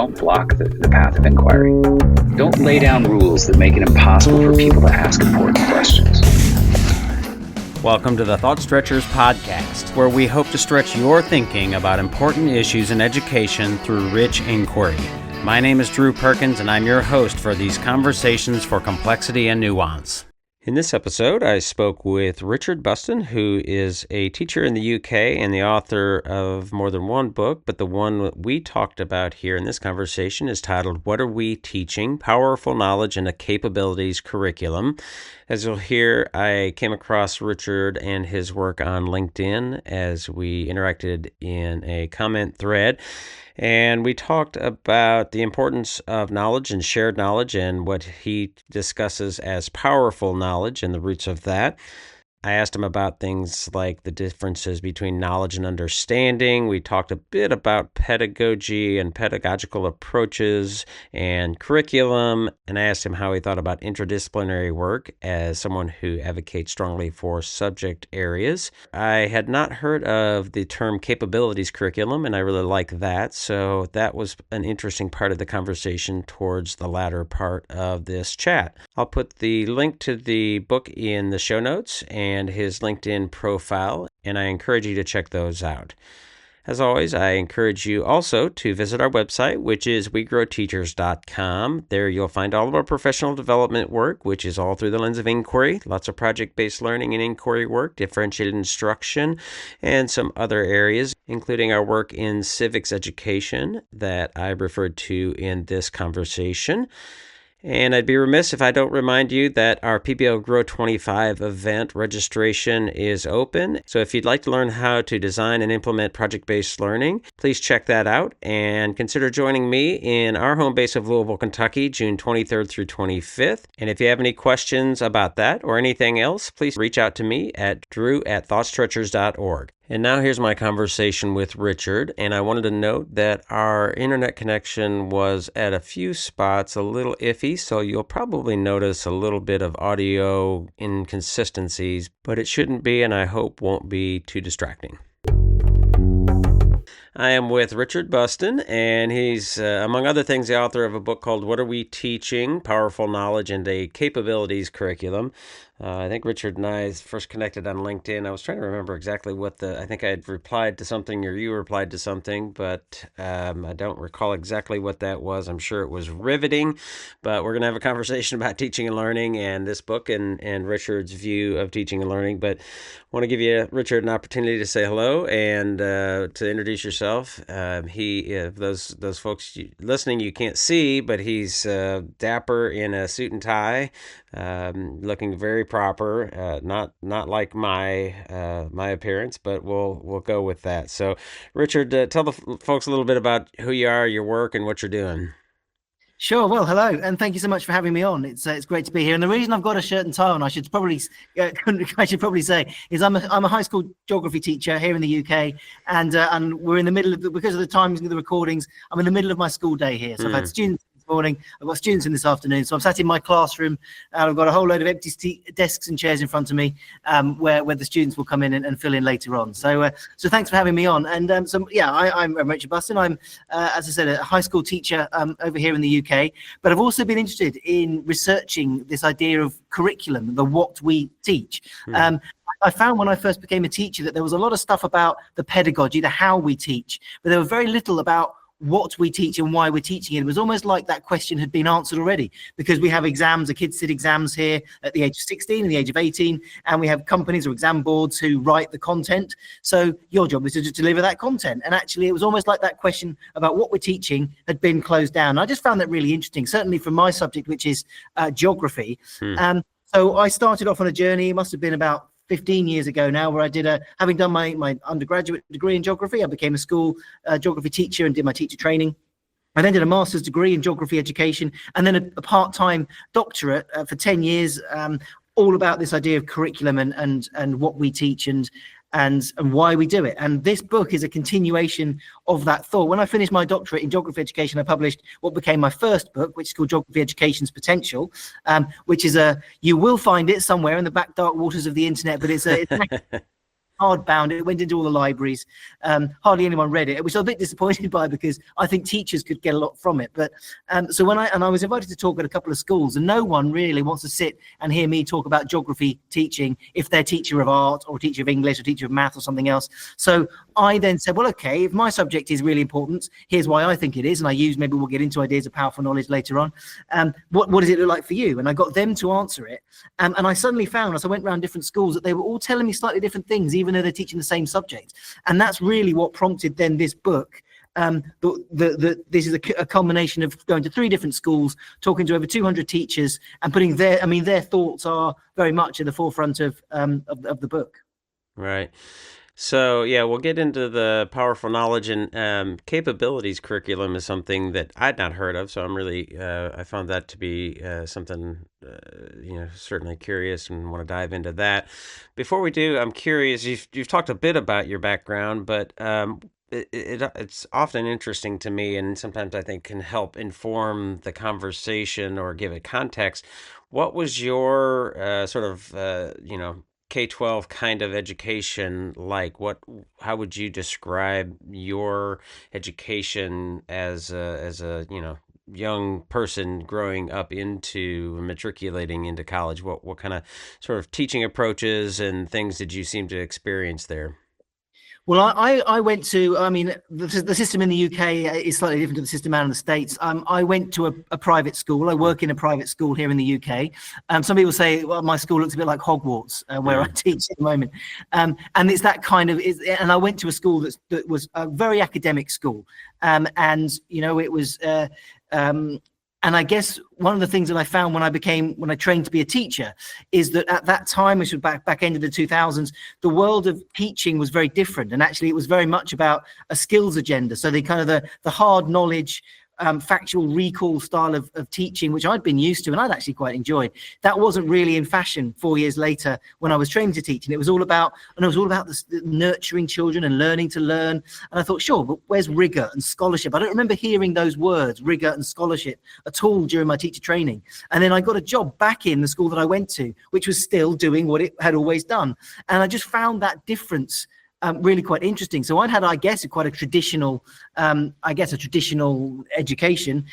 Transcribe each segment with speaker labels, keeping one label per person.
Speaker 1: don't block the path of inquiry. Don't lay down rules that make it impossible for people to ask important questions.
Speaker 2: Welcome to the Thought Stretchers podcast, where we hope to stretch your thinking about important issues in education through rich inquiry. My name is Drew Perkins, and I'm your host for these conversations for complexity and nuance. In this episode, I spoke with Richard Bustin, who is a teacher in the UK and the author of more than one book, but the one that we talked about here in this conversation is titled, What Are We Teaching? Powerful Knowledge in a Capabilities Curriculum. As you'll hear, I came across Richard and his work on LinkedIn as we interacted in a comment thread. And we talked about the importance of knowledge and shared knowledge and what he discusses as powerful knowledge and the roots of that. I asked him about things like the differences between knowledge and understanding. We talked a bit about pedagogy and pedagogical approaches and curriculum, and I asked him how he thought about interdisciplinary work as someone who advocates strongly for subject areas. I had not heard of the term capabilities curriculum, and I really like that, so that was an interesting part of the conversation towards the latter part of this chat. I'll put the link to the book in the show notes and his LinkedIn profile, and I encourage you to check those out. As always, I encourage you also to visit our website, which is wegrowteachers.com. There you'll find all of our professional development work, which is all through the lens of inquiry, lots of project-based learning and inquiry work, differentiated instruction, and some other areas, including our work in civics education that I referred to in this conversation. And I'd be remiss if I don't remind you that our PBL Grow 25 event registration is open. So if you'd like to learn how to design and implement project-based learning, please check that out and consider joining me in our home base of Louisville, Kentucky, June 23rd through 25th. And if you have any questions about that or anything else, please reach out to me at drew@thoughtstretchers.org. And now here's my conversation with Richard, and I wanted to note that our internet connection was at a few spots a little iffy, so you'll probably notice a little bit of audio inconsistencies, but it shouldn't be, and I hope won't be too distracting. I am with Richard Bustin, and he's, among other things, the author of a book called What Are We Teaching? Powerful Knowledge and a Capabilities Curriculum. I think Richard and I first connected on LinkedIn. I was trying to remember exactly I think I had replied to something or you replied to something, but I don't recall exactly what that was. I'm sure it was riveting, but we're going to have a conversation about teaching and learning and this book and Richard's view of teaching and learning. But I want to give you, Richard, an opportunity to say hello and to introduce yourself. Those folks listening, you can't see, but he's dapper in a suit and tie, looking very proper, not like my appearance, but we'll go with that. So, Richard, tell the folks a little bit about who you are, your work, and what you're doing.
Speaker 3: Sure. Well, hello, and thank you so much for having me on. It's great to be here. And the reason I've got a shirt and tie on, I should probably say, is I'm a high school geography teacher here in the UK, and we're in the middle of because of the timing of the recordings. I'm in the middle of my school day here, so I've had students this morning, I've got students in this afternoon, so I'm sat in my classroom, and I've got a whole load of empty desks and chairs in front of me, where the students will come in and fill in later on. So thanks for having me on. And I'm Richard Bustin. I'm as I said, a high school teacher over here in the UK, but I've also been interested in researching this idea of curriculum, the what we teach. I found when I first became a teacher that there was a lot of stuff about the pedagogy, the how we teach, but there was very little about what we teach and why we're teaching it. It was almost like that question had been answered already, because we have exams, the kids sit exams here at the age of 16 and the age of 18, and we have companies or exam boards who write the content. So your job is to deliver that content. And actually it was almost like that question about what we're teaching had been closed down. I just found that really interesting, certainly from my subject, which is geography. So I started off on a journey, it must have been about 15 years ago now, where I did having done my undergraduate degree in geography, I became a school geography teacher and did my teacher training. I then did a master's degree in geography education, and then a part-time doctorate for 10 years, all about this idea of curriculum and what we teach and why we do it. And this book is a continuation of that thought. When I finished my doctorate in geography education, I published what became my first book, which is called Geography Education's Potential, which is you will find it somewhere in the back dark waters of the internet, but it's hardbound. It went into all the libraries. Hardly anyone read it, which I was a bit disappointed by because I think teachers could get a lot from it. But so I was invited to talk at a couple of schools, and no one really wants to sit and hear me talk about geography teaching if they're teacher of art or teacher of English or teacher of math or something else. So I then said, well, okay, if my subject is really important, here's why I think it is. And maybe we'll get into ideas of powerful knowledge later on. What does it look like for you? And I got them to answer it. And I suddenly found, as I went around different schools, that they were all telling me slightly different things, even though they're teaching the same subject. And that's really what prompted then this book. This is a combination of going to 3 different schools, talking to over 200 teachers, and putting their thoughts are very much at the forefront of the book.
Speaker 2: Right. So, yeah, we'll get into the powerful knowledge and capabilities curriculum is something that I'd not heard of. So I'm really, I found that to be something, certainly curious and want to dive into that. Before we do, I'm curious, you've talked a bit about your background, but it's often interesting to me, and sometimes I think can help inform the conversation or give it context. What was your K-12 kind of education like? How would you describe your education as a young person growing up into matriculating into college? What kind of sort of teaching approaches and things did you seem to experience there?
Speaker 3: Well, I went to, the system in the UK is slightly different to the system out in the States. I went to a private school. I work in a private school here in the UK. Some people say, well, my school looks a bit like Hogwarts, where I teach at the moment. And it's that kind of, and I went to a school that was a very academic school. It was, and I guess one of the things that I found when I trained to be a teacher is that at that time, which was back end of the 2000s, the world of teaching was very different. And actually it was very much about a skills agenda. So the hard knowledge, factual recall style of teaching, which I'd been used to and I'd actually quite enjoyed, that wasn't really in fashion 4 years later when I was training to teach. And it was all about the nurturing children and learning to learn. And I thought, sure, but where's rigor and scholarship? I don't remember hearing those words, rigor and scholarship, at all during my teacher training. And then I got a job back in the school that I went to, which was still doing what it had always done. And I just found that difference really quite interesting. So I'd had, I guess, quite a traditional education.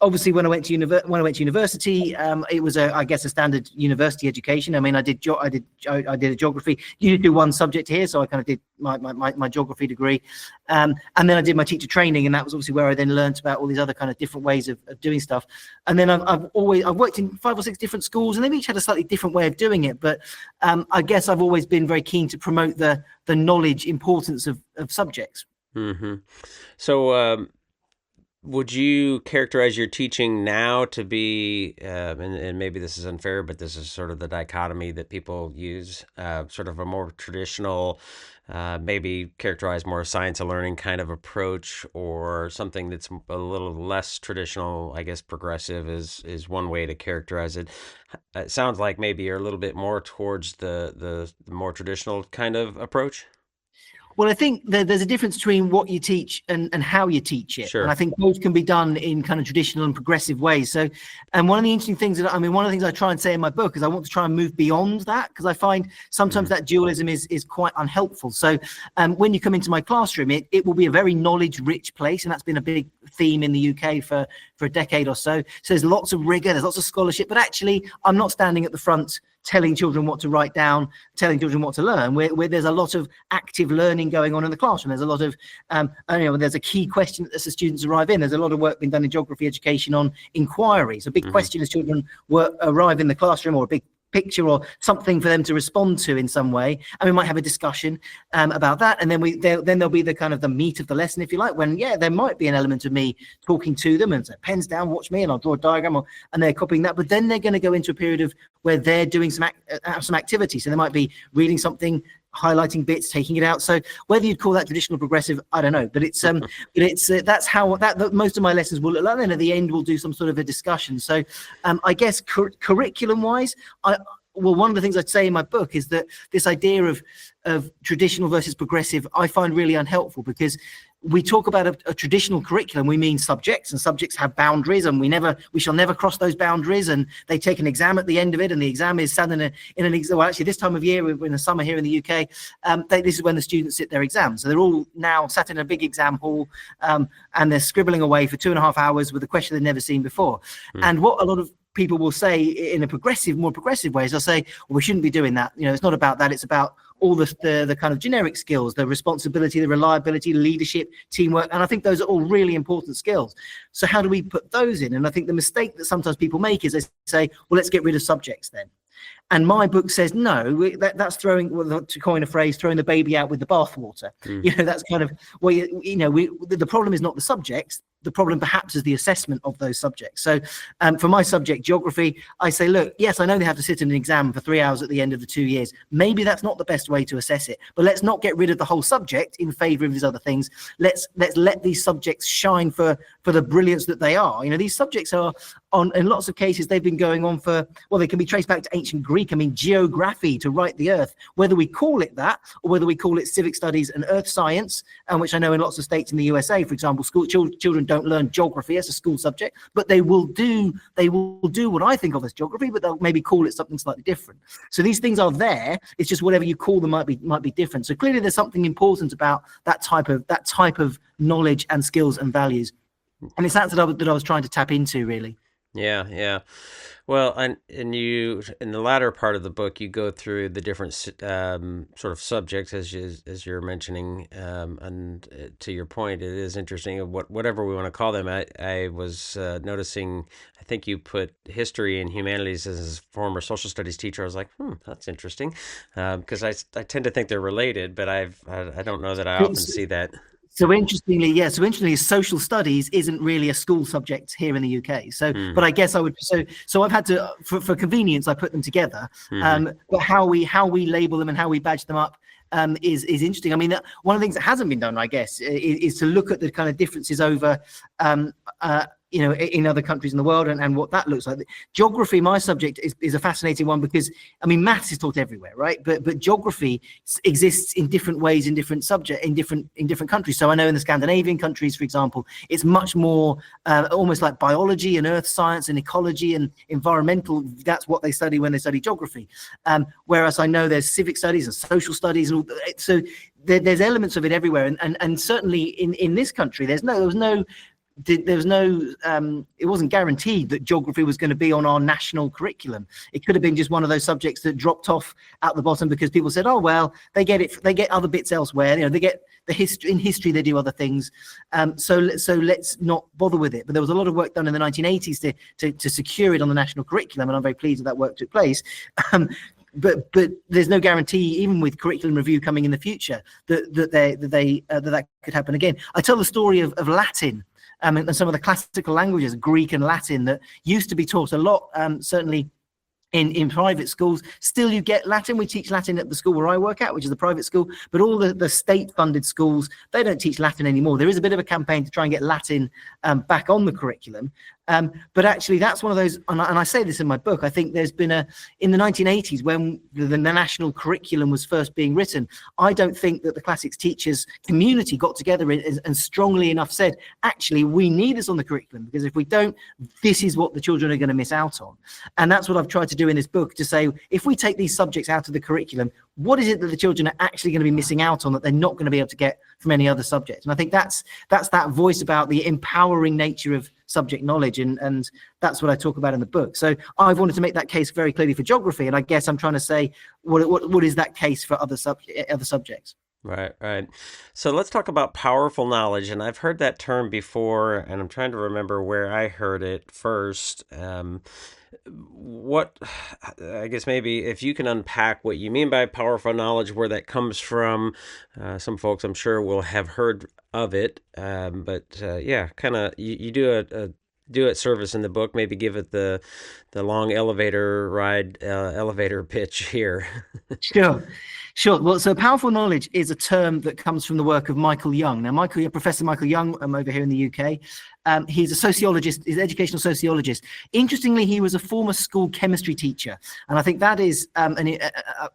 Speaker 3: Obviously, when I went to university, it was a standard university education. I mean, I did a geography. You do one subject here, so I kind of did my geography degree, and then I did my teacher training, and that was obviously where I then learned about all these other kind of different ways of doing stuff. And then I've worked in 5 or 6 different schools, and they've each had a slightly different way of doing it. But I guess I've always been very keen to promote the knowledge importance of subjects.
Speaker 2: Mm-hmm. So, would you characterize your teaching now to be, and maybe this is unfair, but this is sort of the dichotomy that people use, sort of a more traditional, maybe characterized more science of learning kind of approach, or something that's a little less traditional, I guess progressive is one way to characterize it. It sounds like maybe you're a little bit more towards the more traditional kind of approach.
Speaker 3: Well, I think there's a difference between what you teach and how you teach it.
Speaker 2: Sure.
Speaker 3: And I think both can be done in kind of traditional and progressive ways. So, and one of the interesting things one of the things I try and say in my book is I want to try and move beyond that, because I find sometimes that dualism is quite unhelpful. So when you come into my classroom, it will be a very knowledge-rich place. And that's been a big theme in the UK for a decade or so. So there's lots of rigor, there's lots of scholarship, but actually I'm not standing at the front telling children what to write down, telling children what to learn, where there's a lot of active learning going on in the classroom. There's a lot of, there's a key question as the students arrive in. There's a lot of work being done in geography education on inquiries. A big question as children arrive in the classroom, or a big picture or something for them to respond to in some way, and we might have a discussion about that, and then there'll be the kind of the meat of the lesson, if you like, when there might be an element of me talking to them and say, pens down, watch me, and I'll draw a diagram, and they're copying that. But then they're going to go into a period of where they're doing some activity. So they might be reading something, highlighting bits, taking it out. So whether you'd call that traditional progressive, I don't know, but it's that's how most of my lessons will look like. And at the end, we'll do some sort of a discussion. So I guess curriculum wise, one of the things I'd say in my book is that this idea of traditional versus progressive, I find really unhelpful, because we talk about a traditional curriculum, we mean subjects, and subjects have boundaries, and we shall never cross those boundaries. And they take an exam at the end of it, and the exam is sat in an exam. Well, actually, this time of year, we're in the summer here in the UK, this is when the students sit their exams. So they're all now sat in a big exam hall, and they're scribbling away for 2.5 hours with a question they've never seen before. And what a lot of people will say in a more progressive ways, they'll say, well, we shouldn't be doing that. It's not about that. It's about all the kind of generic skills, the responsibility, the reliability, leadership, teamwork. And I think those are all really important skills. So how do we put those in? And I think the mistake that sometimes people make is they say, well, let's get rid of subjects then. And my book says, no, that's throwing, well, to coin a phrase, throwing the baby out with the bathwater. That's kind of, well, the problem is not the subjects. The problem perhaps is the assessment of those subjects. So for my subject, geography, I say, look, yes, I know they have to sit in an exam for 3 hours at the end of the 2 years. Maybe that's not the best way to assess it, but let's not get rid of the whole subject in favor of these other things. Let's let these subjects shine for the brilliance that they are. These subjects are in lots of cases, they've been going on for, well, they can be traced back to ancient Greek. I mean, geography, to write the earth, whether we call it that or whether we call it civic studies and earth science, which I know in lots of states in the USA, for example, school children don't learn geography as a school subject, but they will do what I think of as geography, but they'll maybe call it something slightly different. So these things are there. It's just whatever you call them might be different. So clearly there's something important about that type of knowledge and skills and values. And it's that I was trying to tap into, really.
Speaker 2: Yeah. Well, and you, in the latter part of the book, you go through the different sort of subjects as you're mentioning, and to your point, it is interesting. Whatever we want to call them, I was noticing. I think you put history and humanities as a former social studies teacher. I was like, that's interesting, because I tend to think they're related, but I don't know that I often see that.
Speaker 3: So interestingly, social studies isn't really a school subject here in the UK. So, but I guess I would. So I've had to, for convenience, I put them together. But how we label them and how we badge them up is interesting. I mean, one of the things that hasn't been done, I guess, is to look at the kind of differences over in other countries in the world and what that looks like. Geography, my subject, is a fascinating one because, I mean, maths is taught everywhere, right? But geography exists in different ways in different in different countries. So I know in the Scandinavian countries, for example, it's much more almost like biology and earth science and ecology and environmental. That's what they study when they study geography. Whereas I know there's civic studies and social studies, and all, so there's elements of it everywhere. And certainly in this country, it wasn't guaranteed that geography was going to be on our national curriculum. It could have been just one of those subjects that dropped off at the bottom because people said, oh, well, they get other bits elsewhere. They get the history. In history, they do other things. So let's not bother with it. But there was a lot of work done in the 1980s to secure it on the national curriculum, and I'm very pleased that work took place. But there's no guarantee, even with curriculum review coming in the future, that could happen again. I tell the story of Latin. And some of the classical languages, Greek and Latin, that used to be taught a lot, certainly in private schools. Still, you get Latin. We teach Latin at the school where I work at, which is the private school, but all the state-funded schools, they don't teach Latin anymore. There is a bit of a campaign to try and get Latin back on the curriculum. But actually, that's one of those, and I say this in my book, I think there's been in the 1980s, when the national curriculum was first being written, I don't think that the classics teachers community got together and strongly enough said, actually, we need this on the curriculum, because if we don't, this is what the children are going to miss out on. And that's what I've tried to do in this book, to say, if we take these subjects out of the curriculum, what is it that the children are actually going to be missing out on that they're not going to be able to get from any other subject? And I think that's that voice about the empowering nature of subject knowledge, and that's what I talk about in the book. So I've wanted to make that case very clearly for geography, and I guess I'm trying to say what is that case for other subjects.
Speaker 2: Right. So let's talk about powerful knowledge. And I've heard that term before, and I'm trying to remember where I heard it first. What, I guess maybe if you can unpack what you mean by powerful knowledge, where that comes from. Some folks, I'm sure, will have heard of it. But kind of you do a service in the book. Maybe give it the long elevator ride, elevator pitch here.
Speaker 3: Sure. Well, so powerful knowledge is a term that comes from the work of Michael Young. Now, Professor Michael Young, over here in the UK, he's a sociologist, he's an educational sociologist. Interestingly, he was a former school chemistry teacher. And I think that is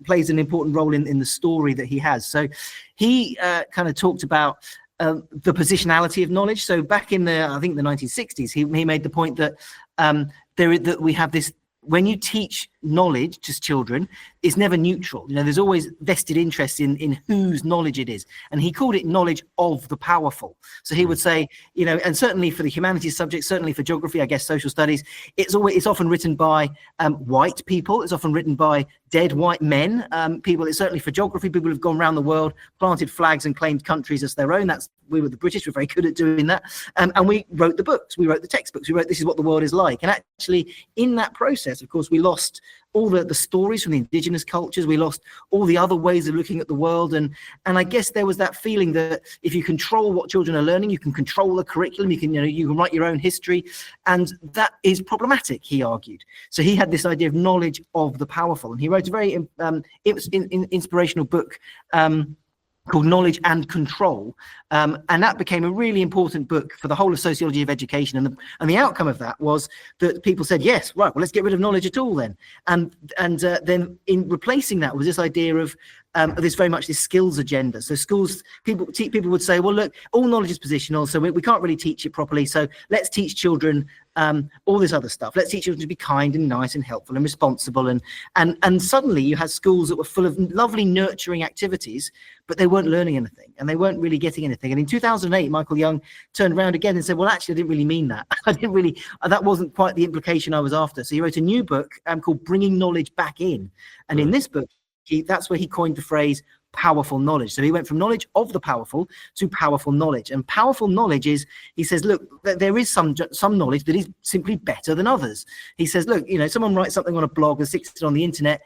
Speaker 3: plays an important role in the story that he has. So he kind of talked about the positionality of knowledge. So back in I think the 1960s, he made the point that that we have this. When you teach knowledge to children, it's never neutral. There's always vested interest in whose knowledge it is. And he called it knowledge of the powerful. So he would say, and certainly for the humanities subjects, certainly for geography, I guess social studies, it's often written by white people. It's often written by dead white men. People, it's certainly for geography, people who've gone around the world, planted flags and claimed countries as their own. We were the British, we're very good at doing that. And we wrote the books, we wrote the textbooks, we wrote this is what the world is like. And actually in that process, of course, we lost all the stories from the indigenous cultures. We lost all the other ways of looking at the world. And I guess there was that feeling that if you control what children are learning, you can control the curriculum, you can write your own history. And that is problematic, he argued. So he had this idea of knowledge of the powerful. And he wrote a very inspirational book called Knowledge and Control. And that became a really important book for the whole of sociology of education. And the outcome of that was that people said, yes, right, well, let's get rid of knowledge at all then. And then in replacing that was this idea of this very much this skills agenda. So schools, people would say, well, look, all knowledge is positional, so we can't really teach it properly. So let's teach children all this other stuff. Let's teach children to be kind and nice and helpful and responsible. And suddenly you had schools that were full of lovely nurturing activities, but they weren't learning anything and they weren't really getting anything. And in 2008, Michael Young turned around again and said, well, actually, I didn't really mean that. That wasn't quite the implication I was after. So he wrote a new book called Bringing Knowledge Back In. And in this book, that's where he coined the phrase powerful knowledge. So he went from knowledge of the powerful to powerful knowledge. And powerful knowledge is, he says, look, there is some knowledge that is simply better than others. He says, look, someone writes something on a blog and sticks it on the internet,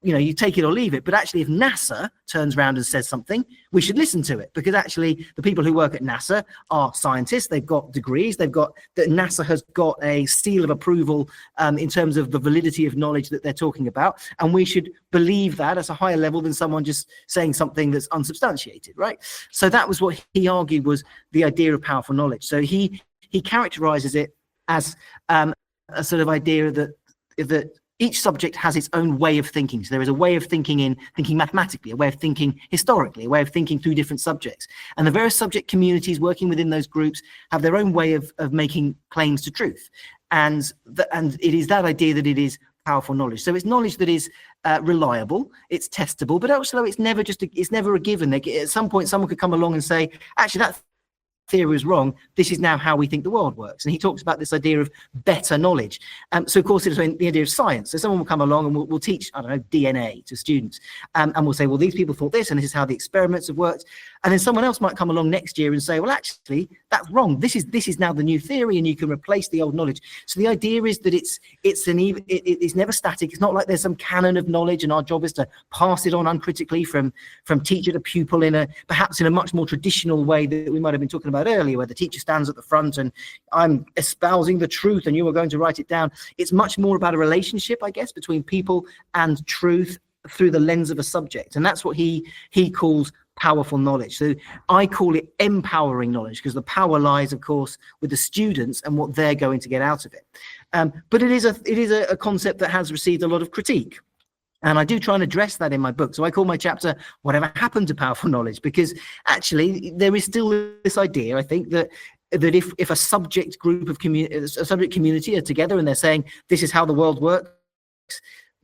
Speaker 3: you take it or leave it. But actually, if NASA turns around and says something, we should listen to it, because actually the people who work at NASA are scientists. They've got degrees. NASA has got a seal of approval in terms of the validity of knowledge that they're talking about. And we should believe that at a higher level than someone just saying something that's unsubstantiated, right? So that was what he argued was the idea of powerful knowledge. So he characterizes it as a sort of idea that each subject has its own way of thinking. So there is a way of thinking mathematically, a way of thinking historically, a way of thinking through different subjects. And the various subject communities working within those groups have their own way of making claims to truth. And it is that idea that it is powerful knowledge. So it's knowledge that is reliable, it's testable, but also it's never a given. At some point, someone could come along and say, actually, that theory is wrong. This is now how we think the world works. And he talks about this idea of better knowledge. So of course, it's the idea of science. So someone will come along and we'll teach, I don't know, DNA to students. And we'll say, well, these people thought this, and this is how the experiments have worked. And then someone else might come along next year and say, well, actually, that's wrong. This is now the new theory, and you can replace the old knowledge. So the idea is that it's never static. It's not like there's some canon of knowledge, and our job is to pass it on uncritically from teacher to pupil perhaps in a much more traditional way that we might have been talking about earlier, where the teacher stands at the front and I'm espousing the truth and you are going to write it down. It's much more about a relationship, I guess, between people and truth through the lens of a subject. And that's what he calls powerful knowledge. So I call it empowering knowledge, because the power lies, of course, with the students and what they're going to get out of it. But it is a concept that has received a lot of critique. And I do try and address that in my book. So I call my chapter Whatever Happened to Powerful Knowledge, because actually there is still this idea, I think, that if a subject group of a subject community are together and they're saying this is how the world works,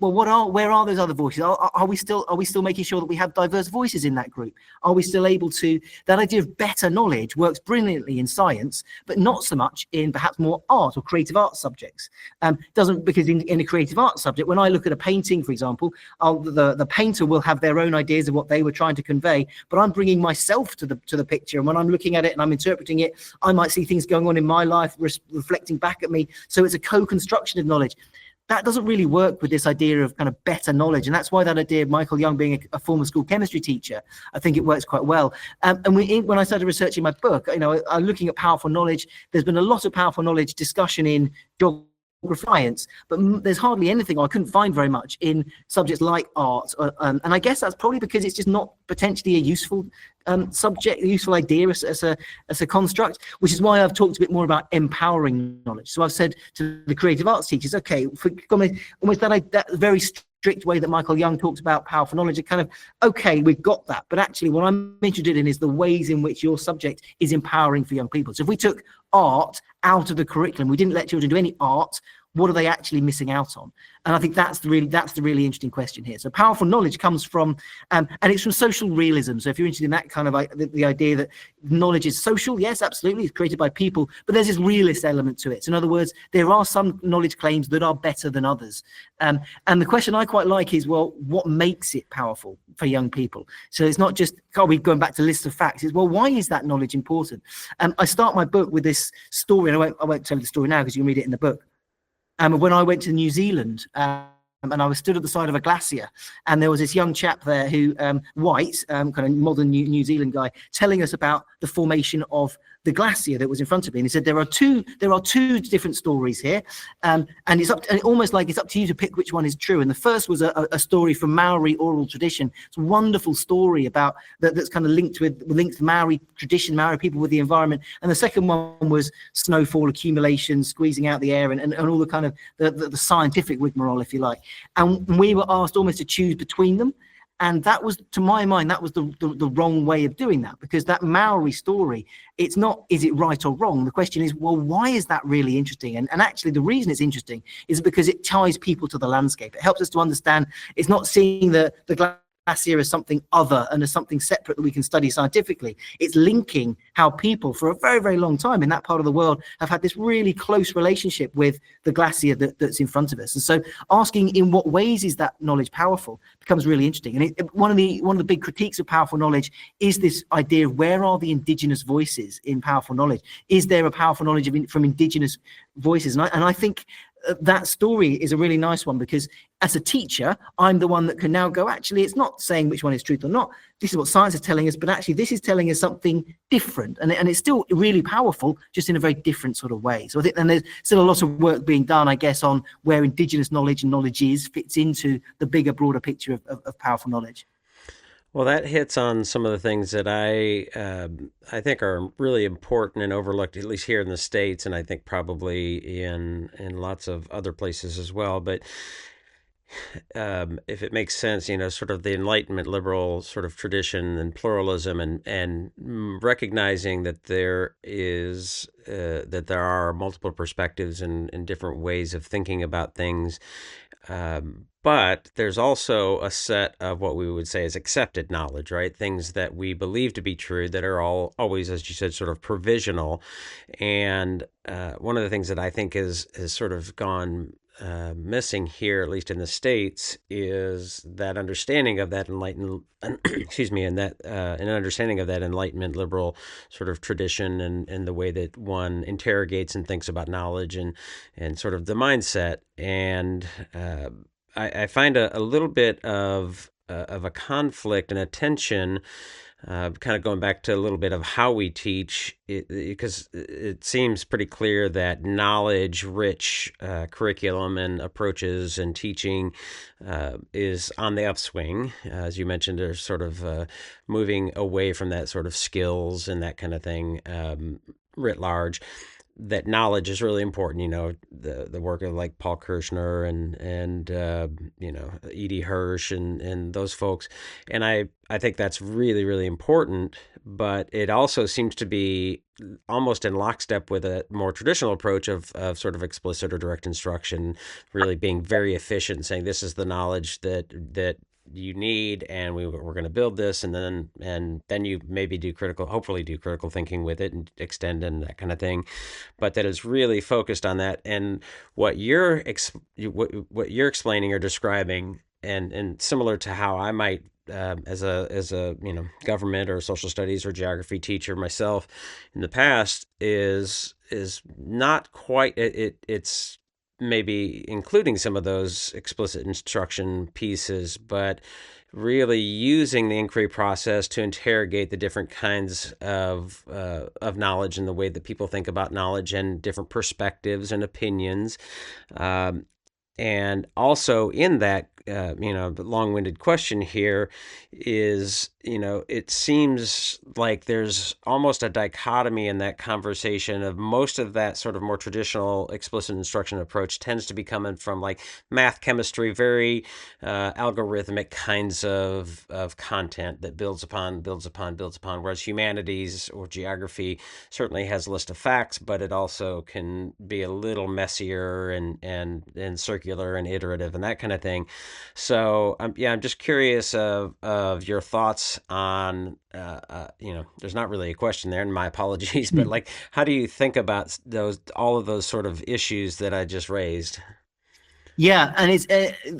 Speaker 3: well, where are those other voices? Are we still making sure that we have diverse voices in that group? Are we still able to? That idea of better knowledge works brilliantly in science, but not so much in perhaps more art or creative arts subjects. Because in a creative arts subject, when I look at a painting, for example, the painter will have their own ideas of what they were trying to convey, but I'm bringing myself to the picture, and when I'm looking at it and I'm interpreting it, I might see things going on in my life reflecting back at me. So it's a co-construction of knowledge. That doesn't really work with this idea of kind of better knowledge. And that's why that idea of Michael Young being a former school chemistry teacher, I think it works quite well. And when I started researching my book, I'm looking at powerful knowledge. There's been a lot of powerful knowledge discussion in geography, science, but there's hardly anything, or I couldn't find very much in subjects like art. And I guess that's probably because it's just not potentially a useful subject, a useful idea as a construct, which is why I've talked a bit more about empowering knowledge. So I've said to the creative arts teachers, okay, for almost that very strict way that Michael Young talks about powerful knowledge, are kind of, okay, we've got that. But actually what I'm interested in is the ways in which your subject is empowering for young people. So if we took art out of the curriculum, we didn't let children do any art, what are they actually missing out on? And I think that's the really interesting question here. So powerful knowledge comes from, and it's from social realism. So if you're interested in that kind of the idea that knowledge is social, yes, absolutely, it's created by people, but there's this realist element to it. So in other words, there are some knowledge claims that are better than others. And the question I quite like is, well, what makes it powerful for young people? So it's not just, oh, we're going back to lists of facts. It's, well, why is that knowledge important? I start my book with this story, and I won't tell you the story now because you can read it in the book. When I went to New Zealand, and I was stood at the side of a glacier, and there was this young chap there who, white, kind of modern New Zealand guy, telling us about the formation of the glacier that was in front of me. And he said, there are two different stories here, and it's almost like it's up to you to pick which one is true. And the first was a story from Maori oral tradition. It's a wonderful story about that's kind of linked to Maori tradition, Maori people with the environment. And the second one was snowfall accumulation, squeezing out the air, and all the kind of the scientific rigmarole, if you like. And we were asked almost to choose between them. And that was, to my mind, that was the wrong way of doing that, because that Maori story, it's not, is it right or wrong? The question is, well, why is that really interesting? And actually, the reason it's interesting is because it ties people to the landscape. It helps us to understand it's not seeing the glacier as something other and as something separate that we can study scientifically. It's linking how people for a very, very long time in that part of the world have had this really close relationship with the glacier that's in front of us. And so asking in what ways is that knowledge powerful becomes really interesting. And one of the big critiques of powerful knowledge is this idea of where are the indigenous voices in powerful knowledge? Is there a powerful knowledge from indigenous voices? And I think that story is a really nice one, because as a teacher, I'm the one that can now go, actually, it's not saying which one is truth or not. This is what science is telling us, but actually this is telling us something different. And it's still really powerful, just in a very different sort of way. So I think, and there's still a lot of work being done, I guess, on where indigenous knowledge and knowledge fits into the bigger, broader picture of powerful knowledge.
Speaker 2: Well, that hits on some of the things that I think are really important and overlooked, at least here in the States, and I think probably in lots of other places as well. But if it makes sense, sort of the Enlightenment liberal sort of tradition and pluralism, and recognizing that there are multiple perspectives and different ways of thinking about things. But there's also a set of what we would say is accepted knowledge, right? Things that we believe to be true that are always, as you said, sort of provisional. And one of the things that I think has sort of gone missing here, at least in the States, is that understanding of that enlightened, excuse me, and that an understanding of that Enlightenment liberal sort of tradition, and the way that one interrogates and thinks about knowledge, and sort of the mindset. And I find a little bit of a conflict and a tension, kind of going back to a little bit of how we teach, because it seems pretty clear that knowledge-rich curriculum and approaches and teaching is on the upswing. As you mentioned, there's sort of moving away from that sort of skills and that kind of thing writ large. That knowledge is really important, the work of like Paul Kirshner and E.D. Hirsch and those folks. And I think that's really, really important, but it also seems to be almost in lockstep with a more traditional approach of sort of explicit or direct instruction, really being very efficient and saying, this is the knowledge that you need, and we're going to build this, and then you maybe hopefully do critical thinking with it and extend and that kind of thing, but that is really focused on that. And what you're explaining or describing, and similar to how I might as a government or social studies or geography teacher myself in the past, is not quite it's maybe including some of those explicit instruction pieces, but really using the inquiry process to interrogate the different kinds of knowledge and the way that people think about knowledge and different perspectives and opinions. And also in that, the long-winded question here is it seems like there's almost a dichotomy in that conversation of most of that sort of more traditional explicit instruction approach tends to be coming from like math, chemistry, very algorithmic kinds of content that builds upon, whereas humanities or geography certainly has a list of facts, but it also can be a little messier and circular and iterative and that kind of thing. So I'm just curious of your thoughts on there's not really a question there, and my apologies, but like, how do you think about all of those sort of issues that I just raised?
Speaker 3: Yeah, and it's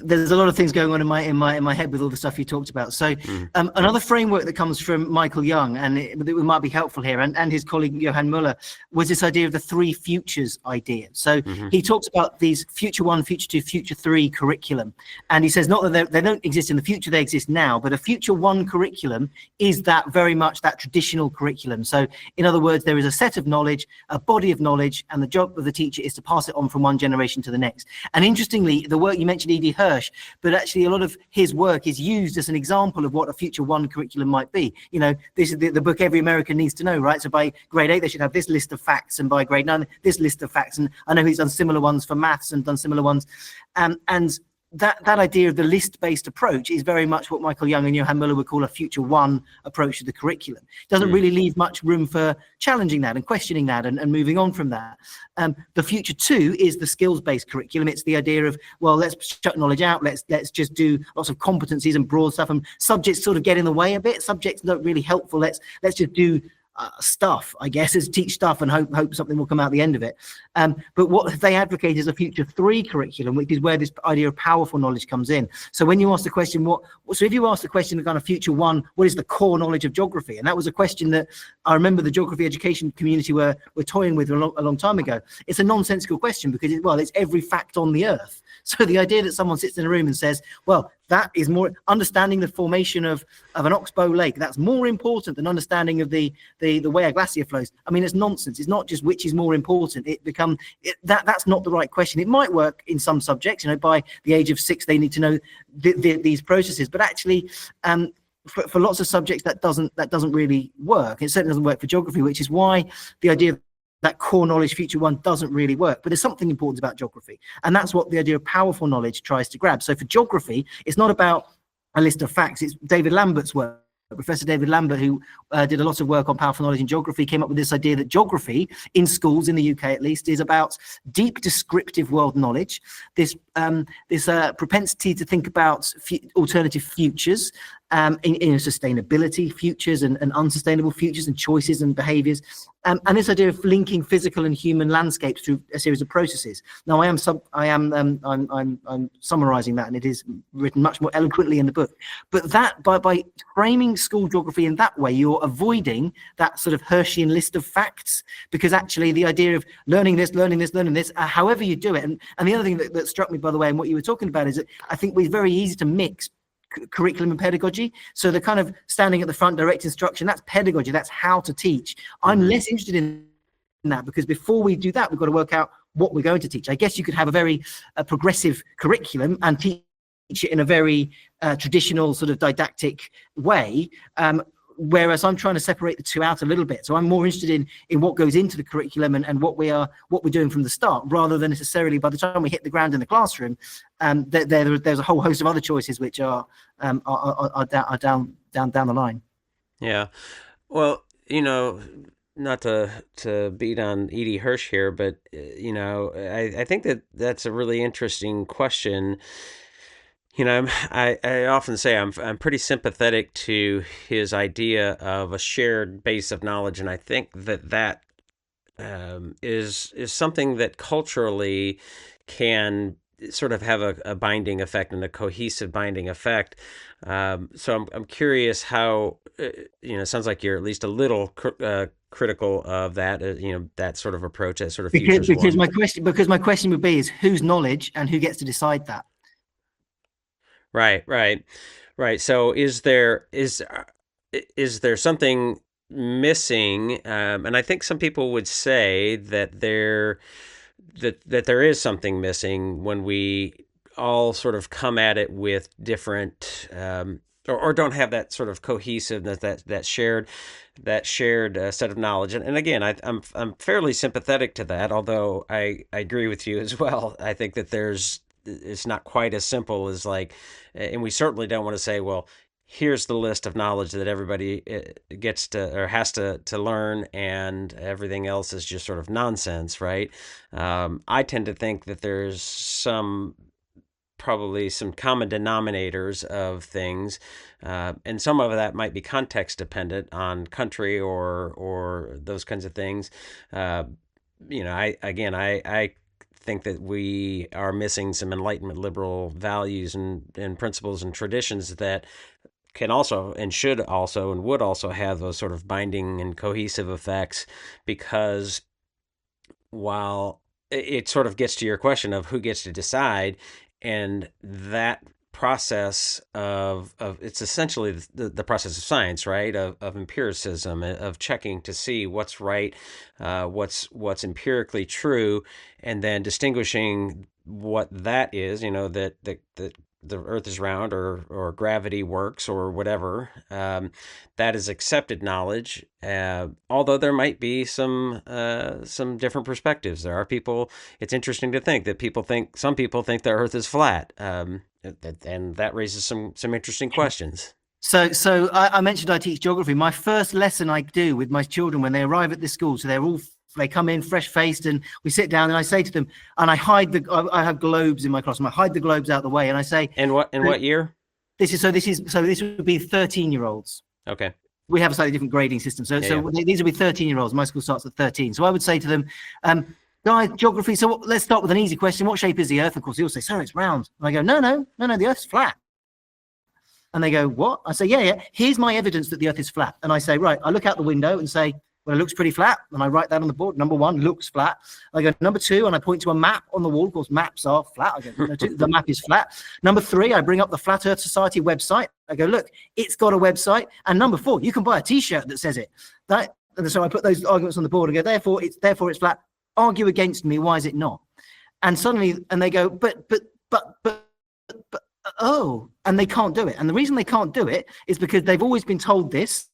Speaker 3: there's a lot of things going on in my head with all the stuff you talked about. So another framework that comes from Michael Young, and it might be helpful here, and his colleague Johann Muller, was this idea of the three futures idea. So he talks about these future one, future two, future three curriculum, and he says not that they don't exist in the future, they exist now, but a future one curriculum is that very much that traditional curriculum. So in other words, there is a set of knowledge, a body of knowledge, and the job of the teacher is to pass it on from one generation to the next. And interestingly, the work you mentioned, E.D. Hirsch, but actually a lot of his work is used as an example of what a future one curriculum might be. This is the book Every American Needs to Know, right? So by grade 8, they should have this list of facts, and by grade 9, this list of facts. And I know he's done similar ones for maths and done similar ones. And that idea of the list-based approach is very much what Michael Young and Johann Muller would call a future one approach to the curriculum. It doesn't really leave much room for challenging that and questioning that and moving on from that. The future two is the skills-based curriculum. It's the idea of, well, let's shut knowledge out. Let's just do lots of competencies and broad stuff, and subjects sort of get in the way a bit. Subjects not really helpful. Let's just do stuff, I guess, is teach stuff and hope something will come out the end of it. But what they advocate is a future three curriculum, which is where this idea of powerful knowledge comes in. So when you ask the question, so if you ask the question kind of future one, what is the core knowledge of geography? And that was a question that I remember the geography education community were toying with a long time ago. It's a nonsensical question because it's every fact on the earth. So the idea that someone sits in a room and says, well, that is more understanding the formation of an oxbow lake. That's more important than understanding of the way a glacier flows. I mean, it's nonsense. It's not just which is more important. That's not the right question. It might work in some subjects. By the age of 6, they need to know these processes. But actually, for lots of subjects, that doesn't really work. It certainly doesn't work for geography, which is why the idea of that core knowledge future one doesn't really work. But there's something important about geography, and that's what the idea of powerful knowledge tries to grab. So for geography, it's not about a list of facts. It's David Lambert's work. Professor David Lambert, who did a lot of work on powerful knowledge in geography, came up with this idea that geography in schools in the UK at least is about deep descriptive world knowledge, this propensity to think about alternative futures, in sustainability futures and unsustainable futures and choices and behaviors, and this idea of linking physical and human landscapes through a series of processes. Now, I'm summarizing that, and it is written much more eloquently in the book. But that by framing school geography in that way, you're avoiding that sort of Hirschian list of facts, because actually the idea of learning this, however you do it, and the other thing that struck me, by the way, and what you were talking about, is that I think it's very easy to mix curriculum and pedagogy. So the kind of standing at the front, direct instruction, that's pedagogy, that's how to teach. I'm less interested in that, because before we do that, we've got to work out what we're going to teach. I guess you could have a very progressive curriculum and teach it in a very traditional sort of didactic way, whereas I'm trying to separate the two out a little bit. So I'm more interested in what goes into the curriculum and what we're doing from the start, rather than necessarily by the time we hit the ground in the classroom, there's a whole host of other choices which are down the line.
Speaker 2: Yeah. Well, not to beat on E.D. Hirsch here, but I think that's a really interesting question. I often say I'm pretty sympathetic to his idea of a shared base of knowledge, and I think that is something that culturally can sort of have a binding effect and a cohesive binding effect. So I'm curious how it sounds like you're at least a little critical of that, that sort of approach, that sort of
Speaker 3: because my question would be is whose knowledge and who gets to decide that.
Speaker 2: Right. So is there something missing? And I think some people would say that there is something missing when we all sort of come at it with different or don't have that sort of cohesiveness, that shared set of knowledge. And again, I'm fairly sympathetic to that, although I agree with you as well. I think that it's not quite as simple as like, and we certainly don't want to say, well, here's the list of knowledge that everybody gets to or has to learn, and everything else is just sort of nonsense, right? I tend to think that there's probably some common denominators of things, and some of that might be context dependent on country or those kinds of things. Uh, I think that we are missing some Enlightenment liberal values and principles and traditions that can also and should also and would also have those sort of binding and cohesive effects, because while it sort of gets to your question of who gets to decide, and that process of it's essentially the process of science, right? Of empiricism, of checking to see what's right, what's empirically true, and then distinguishing what that is, that the earth is round, or gravity works, or whatever. That is accepted knowledge, although there might be some different perspectives. There are people. It's interesting to think that some people think the earth is flat, and that raises some interesting questions.
Speaker 3: So I mentioned I teach geography. My first lesson I do with my children when they arrive at this school, so they come in fresh faced, and we sit down, and I say to them, and I have globes in my classroom. I hide the globes out of the way, and I say,
Speaker 2: And what year?
Speaker 3: this would be 13-year-olds.
Speaker 2: Okay.
Speaker 3: We have a slightly different grading system. So these would be 13-year-olds. My school starts at 13. So I would say to them, guys, geography. So let's start with an easy question. What shape is the earth? Of course, they all say, sir, it's round. And I go, no, the earth's flat. And they go, what? I say, yeah. Here's my evidence that the earth is flat. And I say, right, I look out the window and say, well, it looks pretty flat. And I write that on the board. Number one, looks flat. I go, number two, and I point to a map on the wall. Of course, maps are flat. I go, no, the map is flat. Number three, I bring up the Flat Earth Society website. I go, look, it's got a website. And number four, you can buy a T-shirt that says it. And so I put those arguments on the board and go, therefore it's flat. Argue against me. Why is it not? And suddenly, and they go, but, oh, and they can't do it. And the reason they can't do it is because they've always been told this,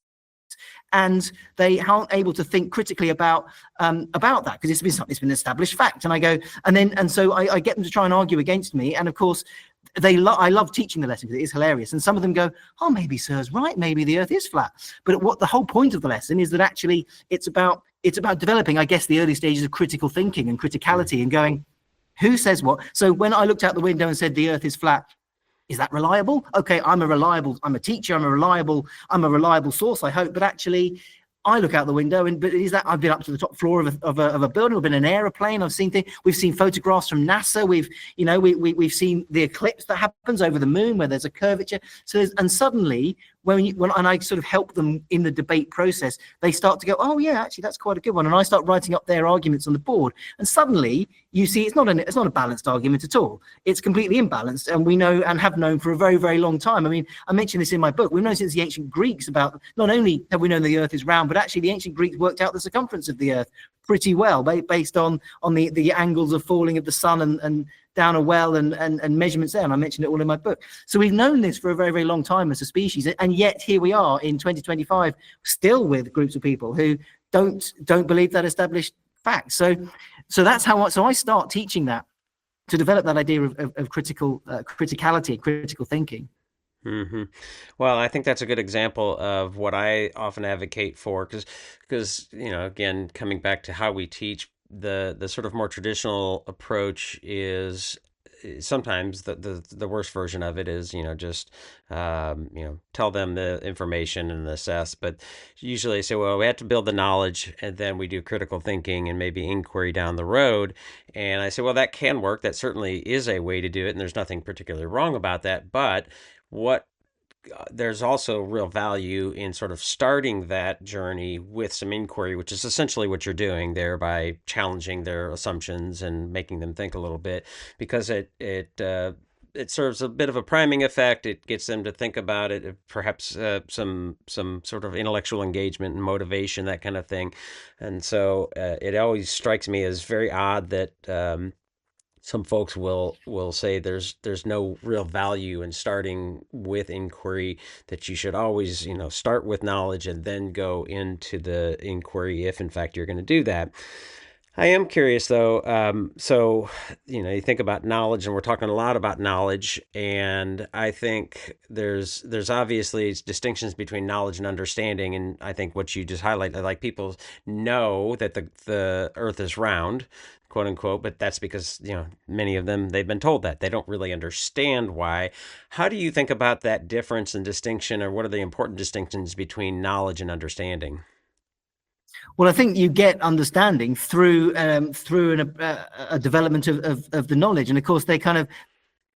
Speaker 3: and they aren't able to think critically about that, because it's been established fact. And I go, and so I get them to try and argue against me. And of course, I love teaching the lesson because it is hilarious. And some of them go, oh, maybe sir's right, maybe the earth is flat. But what the whole point of the lesson is that actually it's about developing, I guess, the early stages of critical thinking and criticality, and going, who says what? So when I looked out the window and said the earth is flat, is that reliable? Okay, I'm a teacher, I'm a reliable source, I hope. But actually, I look out the window, but is that I've been up to the top floor of a building, I've been in an aeroplane, I've seen things, we've seen photographs from NASA, we've seen the eclipse that happens over the moon where there's a curvature. So and suddenly when I sort of help them in the debate process, they start to go, oh yeah, actually that's quite a good one. And I start writing up their arguments on the board, and suddenly you see it's not a balanced argument at all. It's completely imbalanced, and we know and have known for a very, very long time. I mean, I mentioned this in my book. We've known since the ancient Greeks about, not only have we known the earth is round, but actually the ancient Greeks worked out the circumference of the earth pretty well based on the angles of falling of the sun and down a well and measurements there. And I mentioned it all in my book. So we've known this for a very, very long time as a species. And yet here we are in 2025, still with groups of people who don't believe that established fact. So that's so I start teaching that, to develop that idea of criticality, critical thinking.
Speaker 2: Mm-hmm. Well, I think that's a good example of what I often advocate for, because again, coming back to how we teach, the sort of more traditional approach is sometimes the worst version of it is just tell them the information and assess. But usually I say, well, we have to build the knowledge, and then we do critical thinking and maybe inquiry down the road. And I say, well, that can work. That certainly is a way to do it, and there's nothing particularly wrong about that. But what there's also real value in sort of starting that journey with some inquiry, which is essentially what you're doing there by challenging their assumptions and making them think a little bit, because it serves a bit of a priming effect. It gets them to think about it, perhaps some sort of intellectual engagement and motivation, that kind of thing. And so it always strikes me as very odd that some folks will say there's no real value in starting with inquiry, that you should always, start with knowledge and then go into the inquiry if in fact you're going to do that. I am curious though. So, you think about knowledge, and we're talking a lot about knowledge, and I think there's obviously distinctions between knowledge and understanding, and I think what you just highlighted, like people know that the Earth is round, quote unquote, but that's because many of them, they've been told that. They don't really understand why. How do you think about that difference and distinction, or what are the important distinctions between knowledge and understanding?
Speaker 3: Well, I think you get understanding through a development of the knowledge, and of course they kind of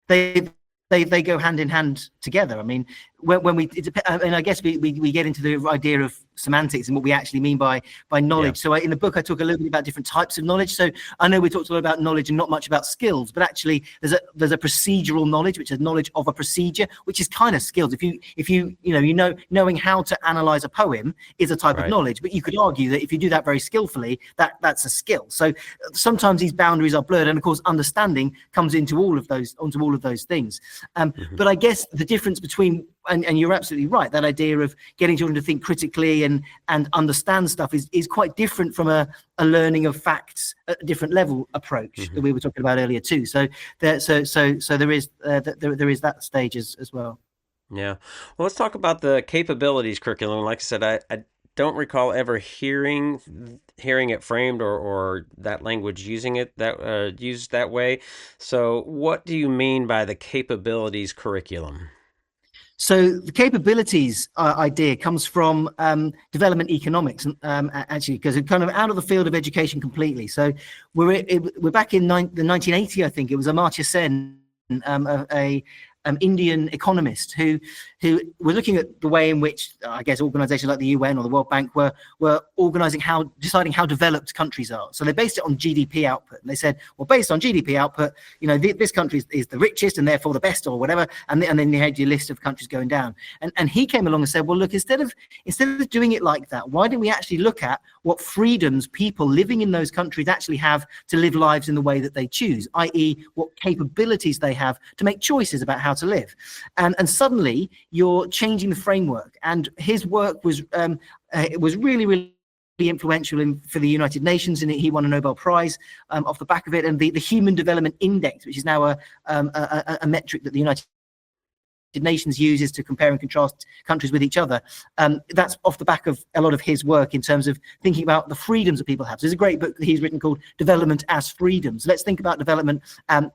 Speaker 3: they go hand in hand together. I mean, when we, and I guess we get into the idea of semantics and what we actually mean by knowledge. Yeah. So in the book, I talk a little bit about different types of knowledge. So I know we talked a lot about knowledge and not much about skills, but actually there's a procedural knowledge, which is knowledge of a procedure, which is kind of skills. Knowing how to analyze a poem is a type of knowledge, but you could argue that if you do that very skillfully, that's a skill. So sometimes these boundaries are blurred, and of course understanding comes into all of those things. But I guess the difference between, and you're absolutely right, that idea of getting children to think critically and understand stuff is quite different from a learning of facts at a different level approach that we were talking about earlier too. So there is that stage as well.
Speaker 2: Yeah. Well, let's talk about the capabilities curriculum. Like I said, I don't recall ever hearing it framed or that language using it used that way. So what do you mean by the capabilities curriculum?
Speaker 3: So the capabilities idea comes from development economics, actually, because it's kind of out of the field of education completely. So we're back in the 1980, I think. It was Amartya Sen, an Indian economist who were looking at the way in which I guess organizations like the UN or the World Bank were deciding how developed countries are. So they based it on GDP output, and they said, well, based on GDP output, this country is the richest and therefore the best or whatever, and then you had your list of countries going down. And he came along and said, well, look, instead of doing it like that, why don't we actually look at what freedoms people living in those countries actually have to live lives in the way that they choose, i.e. what capabilities they have to make choices about how to live. And suddenly you're changing the framework. And his work was really, really influential for the United Nations, and he won a Nobel Prize off the back of it. And the Human Development Index, which is now a metric that the United Nations uses to compare and contrast countries with each other. That's off the back of a lot of his work in terms of thinking about the freedoms that people have. So there's a great book that he's written called Development as Freedoms. Let's think about development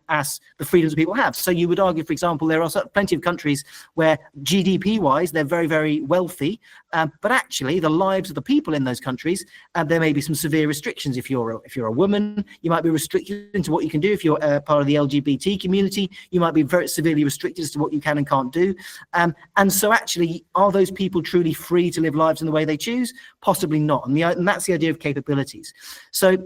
Speaker 3: as the freedoms that people have. So you would argue, for example, there are plenty of countries where GDP-wise, they're very, very wealthy, but actually the lives of the people in those countries, there may be some severe restrictions. If you're a woman, you might be restricted into what you can do. If you're part of the LGBT community, you might be very severely restricted as to what you can and can't do. And so actually, are those people truly free to live lives in the way they choose? Possibly not. And that's the idea of capabilities. So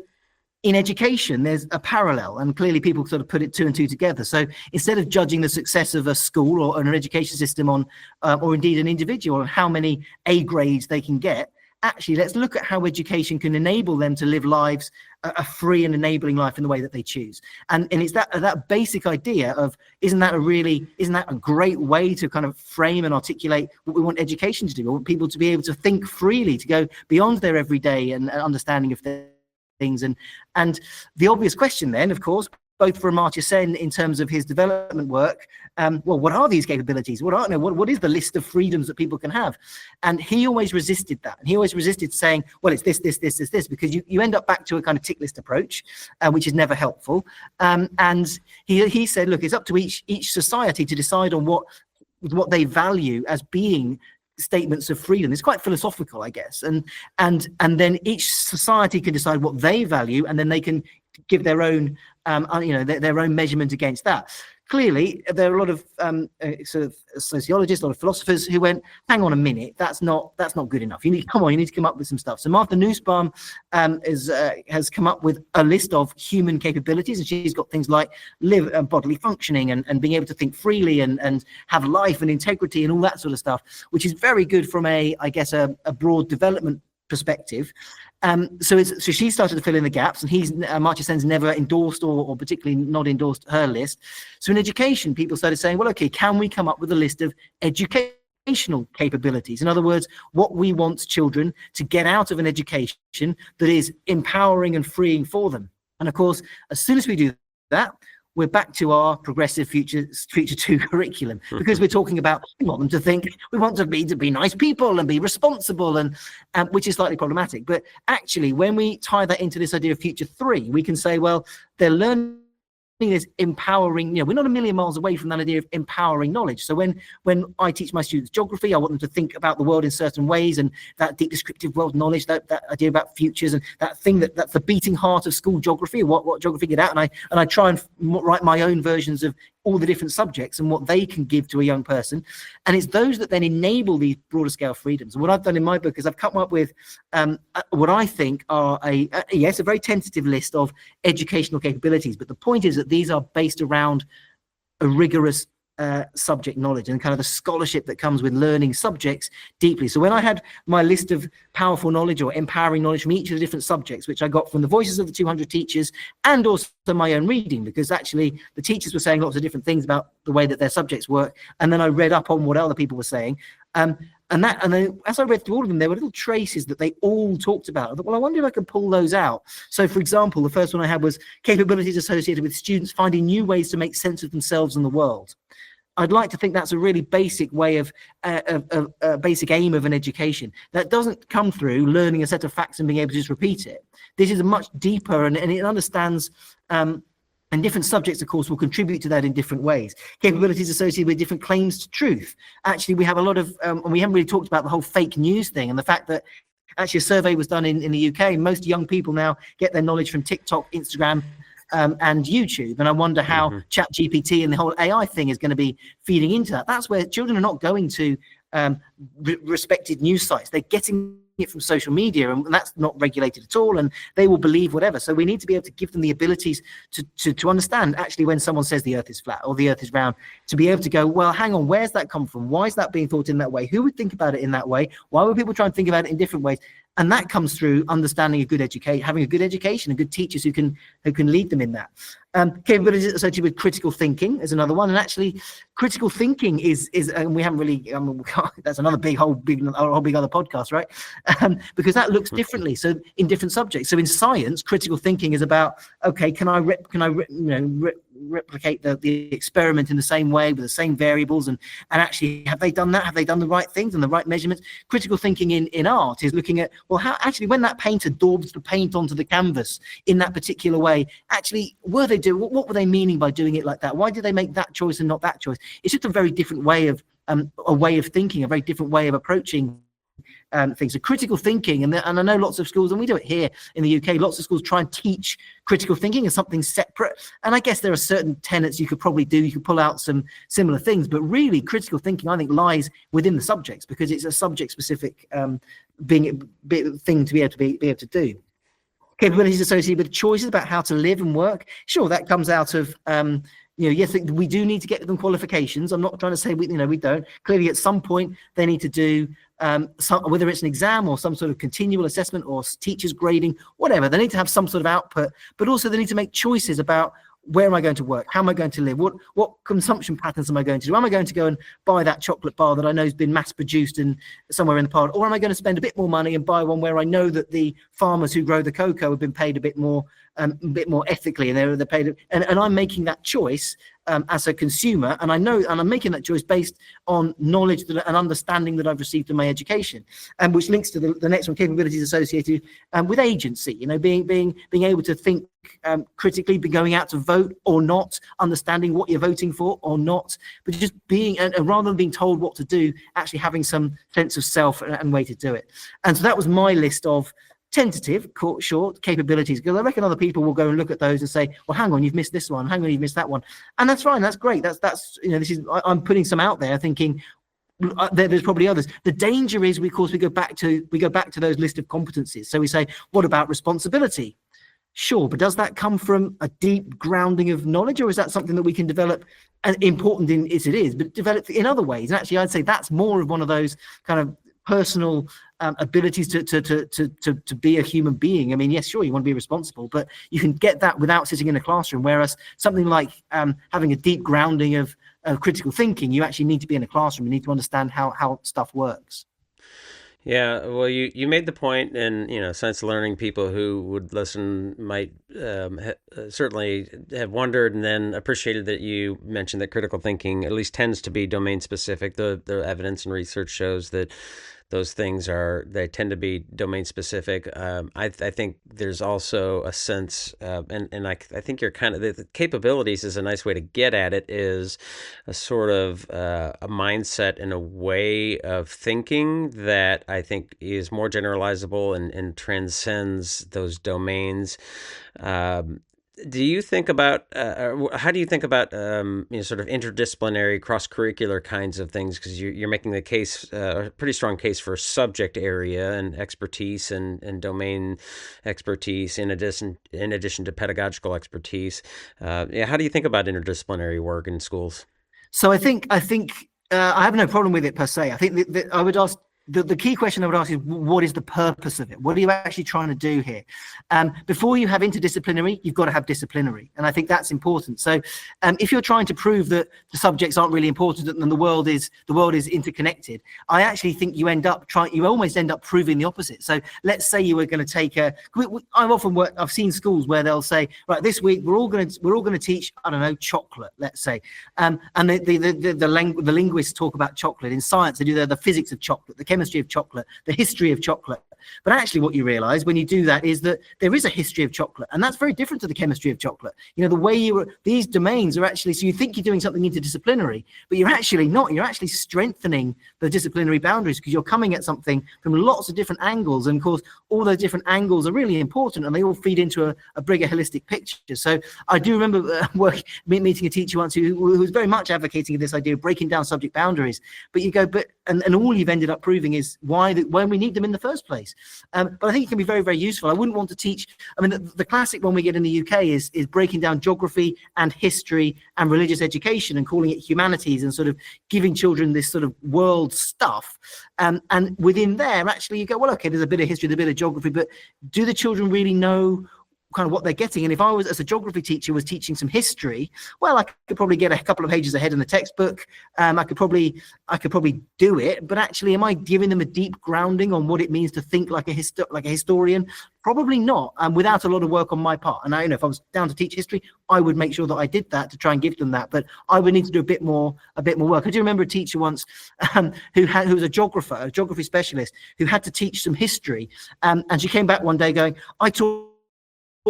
Speaker 3: in education, there's a parallel, and clearly people sort of put it two and two together. So instead of judging the success of a school or an education system on, or indeed an individual, on how many A grades they can get, actually, let's look at how education can enable them to live lives, a free and enabling life in the way that they choose. And it's that basic idea of, isn't that a great way to kind of frame and articulate what we want education to do? We want people to be able to think freely, to go beyond their everyday and understanding of things. And the obvious question then, of course, both for Amartya Sen in terms of his development work, well, what are these capabilities? What is the list of freedoms that people can have? And he always resisted that. And he always resisted saying, well, it's this, because you end up back to a kind of tick list approach, which is never helpful. And he said, look, it's up to each society to decide on what they value as being statements of freedom. It's quite philosophical, I guess. And then each society can decide what they value, and then they can give their own their own measurement against that. Clearly, there are a lot of sort of sociologists, a lot of philosophers who went, hang on a minute, that's not good enough. You need to come up with some stuff. So Martha Nussbaum has come up with a list of human capabilities, and she's got things like bodily functioning and being able to think freely and have life and integrity and all that sort of stuff, which is very good from a broad development perspective. So she started to fill in the gaps, and Amartya Sen's never endorsed or particularly not endorsed her list. So in education, people started saying, well, okay, can we come up with a list of educational capabilities? In other words, what we want children to get out of an education that is empowering and freeing for them. And of course, as soon as we do that, we're back to our progressive future 2 curriculum, because we're talking about, we want them to think, we want to be nice people and be responsible, and which is slightly problematic. But actually, when we tie that into this idea of future 3, we can say, well, they're learning is empowering. We're not a million miles away from that idea of empowering knowledge. So when I teach my students geography, I want them to think about the world in certain ways, and that deep descriptive world knowledge, that idea about futures, and that thing that's the beating heart of school geography, what geography get out. And I try and write my own versions of all the different subjects and what they can give to a young person. And it's those that then enable these broader scale freedoms. And what I've done in my book is I've come up with what I think are a very tentative list of educational capabilities. But the point is that these are based around a rigorous subject knowledge and kind of the scholarship that comes with learning subjects deeply. So when I had my list of powerful knowledge or empowering knowledge from each of the different subjects, which I got from the voices of the 200 teachers and also my own reading, because actually the teachers were saying lots of different things about the way that their subjects work, and then I read up on what other people were saying. And then as I read through all of them, there were little traces that they all talked about. I thought, well, I wonder if I could pull those out. So, for example, the first one I had was capabilities associated with students finding new ways to make sense of themselves and the world. I'd like to think that's a really basic way of basic aim of an education. That doesn't come through learning a set of facts and being able to just repeat it. This is a much deeper, and it understands, and different subjects, of course, will contribute to that in different ways. Capabilities associated with different claims to truth. Actually, we have a lot of, and we haven't really talked about the whole fake news thing, and the fact that actually a survey was done in the UK. Most young people now get their knowledge from TikTok, Instagram, and YouTube. And I wonder how ChatGPT and the whole AI thing is going to be feeding into that. That's where children are not going to respected news sites. They're getting it from social media, and that's not regulated at all, and they will believe whatever. So we need to be able to give them the abilities to understand, actually, when someone says the earth is flat or the earth is round, to be able to go, well, hang on, where's that come from? Why is that being thought in that way? Who would think about it in that way? Why would people try and think about it in different ways? And that comes through understanding a good education, having a good education, and good teachers who can lead them in that. Capabilities associated with critical thinking is another one. And actually, critical thinking is and we haven't really, that's another whole big other podcast, right? Because that looks differently. So in different subjects. So in science, critical thinking is about, okay, can I replicate the experiment in the same way with the same variables, and actually, have they done that? Have they done the right things and the right measurements? Critical thinking in art is looking at, well, how actually, when that painter daubed the paint onto the canvas in that particular way, actually, what were they meaning by doing it like that? Why did they make that choice and not that choice? It's just a very different way of thinking, a very different way of approaching things. So critical thinking, and I know lots of schools, and we do it here in the UK, lots of schools try and teach critical thinking as something separate. And I guess there are certain tenets you could probably do. You could pull out some similar things, but really critical thinking, I think, lies within the subjects, because it's a subject-specific thing to be able to do. Capabilities associated with choices about how to live and work. Sure, that comes out of yes, we do need to get them qualifications. I'm not trying to say we don't. Clearly, at some point, they need to do whether it's an exam or some sort of continual assessment or teachers grading, whatever. They need to have some sort of output, but also they need to make choices about, where am I going to work? How am I going to live? What consumption patterns am I going to do? Am I going to go and buy that chocolate bar that I know has been mass produced in somewhere in the past? Or am I going to spend a bit more money and buy one where I know that the farmers who grow the cocoa have been paid a bit more ethically, and they're paid, and I'm making that choice as a consumer, and I know, and I'm making that choice based on knowledge and understanding that I've received in my education, and which links to the next one, capabilities associated with agency. Being able to think critically, be going out to vote or not, understanding what you're voting for or not, but just being, and rather than being told what to do, actually having some sense of self and way to do it. And so that was my list of tentative, short capabilities, because I reckon other people will go and look at those and say, well, hang on, you've missed this one, hang on, you've missed that one. And that's fine, that's great, that's this is, I'm putting some out there thinking there's probably others. The danger is, of course, we go back to those list of competencies. So we say, what about responsibility? Sure, but does that come from a deep grounding of knowledge, or is that something that we can develop, and important in as it is, but develop in other ways? And actually, I'd say that's more of one of those kind of personal abilities to be a human being. I mean, yes, sure, you want to be responsible, but you can get that without sitting in a classroom. Whereas something like having a deep grounding of critical thinking, you actually need to be in a classroom. You need to understand how stuff works.
Speaker 2: Yeah, well, you made the point, and science learning people who would listen might certainly have wondered and then appreciated that you mentioned that critical thinking at least tends to be domain specific. The evidence and research shows that those things they tend to be domain specific. I think there's also a sense, and I think you're kind of, the capabilities is a nice way to get at it, is a sort of a mindset and a way of thinking that I think is more generalizable and transcends those domains. Do you think about, how do you think about, sort of interdisciplinary, cross-curricular kinds of things? Because you're making the case, a pretty strong case for subject area and expertise and domain expertise in addition to pedagogical expertise. How do you think about interdisciplinary work in schools?
Speaker 3: So I think I have no problem with it per se. I think that I would ask. The key question I would ask is, what is the purpose of it? What are you actually trying to do here? Before you have interdisciplinary, you've got to have disciplinary. And I think that's important. So if you're trying to prove that the subjects aren't really important and the world is interconnected, I actually think you almost end up proving the opposite. So let's say you were going to take I've seen schools where they'll say, right, this week we're all going to teach, I don't know, chocolate, let's say. And the linguists talk about chocolate. In science, they do the physics of chocolate, the chemistry of chocolate, the history of chocolate. But actually what you realize when you do that is that there is a history of chocolate, and that's very different to the chemistry of chocolate. The way these domains are actually, so you think you're doing something interdisciplinary, but you're actually not. You're actually strengthening the disciplinary boundaries because you're coming at something from lots of different angles. And of course, all those different angles are really important, and they all feed into a bigger holistic picture. So I do remember meeting a teacher once who was very much advocating this idea of breaking down subject boundaries. But you go, and all you've ended up proving is why we need them in the first place. But I think it can be very, very useful. I wouldn't want to teach. I mean, the classic one we get in the UK is breaking down geography and history and religious education and calling it humanities and sort of giving children this sort of world stuff. And within there, actually, you go, well, okay, there's a bit of history, there's a bit of geography, but do the children really know kind of what they're getting? And if I was, as a geography teacher, was teaching some history, well, I could probably get a couple of pages ahead in the textbook. I could probably do it, but actually, am I giving them a deep grounding on what it means to think like a historian? Probably not, without a lot of work on my part. And if I was down to teach history, I would make sure that I did that to try and give them that. But I would need to do a bit more work. I do remember a teacher once who was a geography specialist, who had to teach some history, and she came back one day going, I taught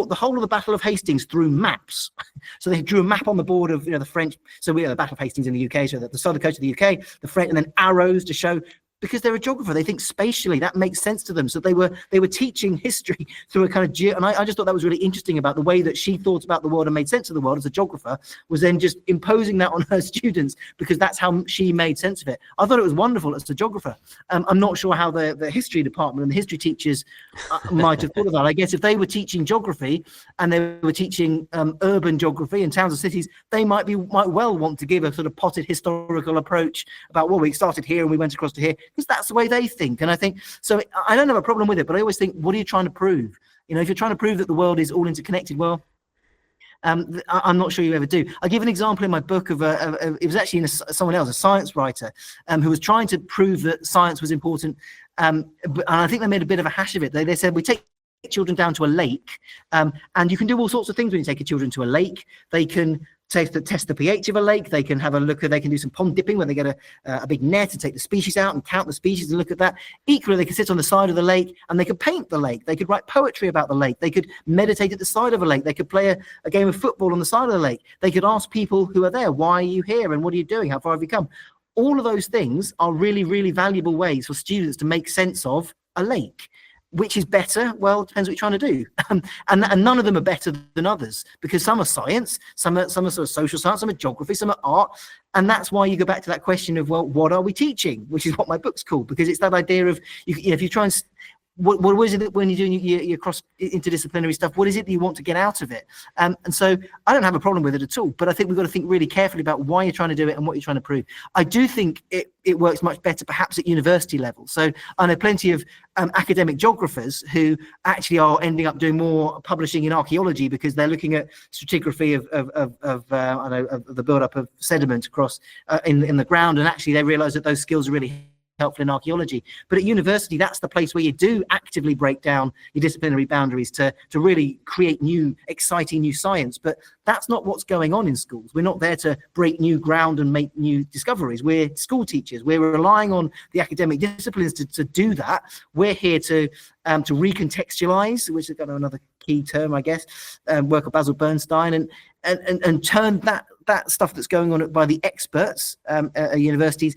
Speaker 3: the whole of the Battle of Hastings through maps. So they drew a map on the board of the French. So we are the Battle of Hastings in the UK, so the southern coast of the UK, the French, and then arrows to show. Because they're a geographer, they think spatially, that makes sense to them. So they were teaching history through a kind of and I just thought that was really interesting about the way that she thought about the world and made sense of the world as a geographer, was then just imposing that on her students because that's how she made sense of it. I thought it was wonderful as a geographer. I'm not sure how the history department and the history teachers might have thought of that. I guess if they were teaching geography and they were teaching urban geography and towns and cities, they might well want to give a sort of potted historical approach about, well, we started here and we went across to here, because that's the way they think. And I think, so I don't have a problem with it, but I always think, what are you trying to prove? If you're trying to prove that the world is all interconnected, well, I'm not sure you ever do. I give an example in my book of it was actually someone else, a science writer, who was trying to prove that science was important. And I think they made a bit of a hash of it. They said, we take children down to a lake, and you can do all sorts of things when you take your children to a lake. They can test the pH of a lake. They can have a look at, they can do some pond dipping where they get a big net and take the species out and count the species and look at that. Equally, they can sit on the side of the lake and they could paint the lake. They could write poetry about the lake. They could meditate at the side of a lake. They could play a game of football on the side of the lake. They could ask people who are there, why are you here and what are you doing? How far have you come? All of those things are really, really valuable ways for students to make sense of a lake. Which is better? Well, it depends what you're trying to do. And none of them are better than others, because some are science, some are sort of social science, some are geography, some are art. And that's why you go back to that question of, well, what are we teaching? Which is what my book's called, because it's that idea of, if you try and, what is it that when you're doing your cross interdisciplinary stuff, what is it that you want to get out of it? And so I don't have a problem with it at all, but I think we've got to think really carefully about why you're trying to do it and what you're trying to prove. I do think it works much better perhaps at university level. So I know plenty of academic geographers who actually are ending up doing more publishing in archaeology because they're looking at stratigraphy of the buildup of sediment across in the ground, and actually they realize that those skills are really helpful in archaeology. But at university, that's the place where you do actively break down your disciplinary boundaries to really create new, exciting new science. But that's not what's going on in schools. We're not there to break new ground and make new discoveries. We're school teachers. We're relying on the academic disciplines to do that. We're here to recontextualize, which is kind of another key term, I guess, work of Basil Bernstein, and turn that stuff that's going on by the experts at universities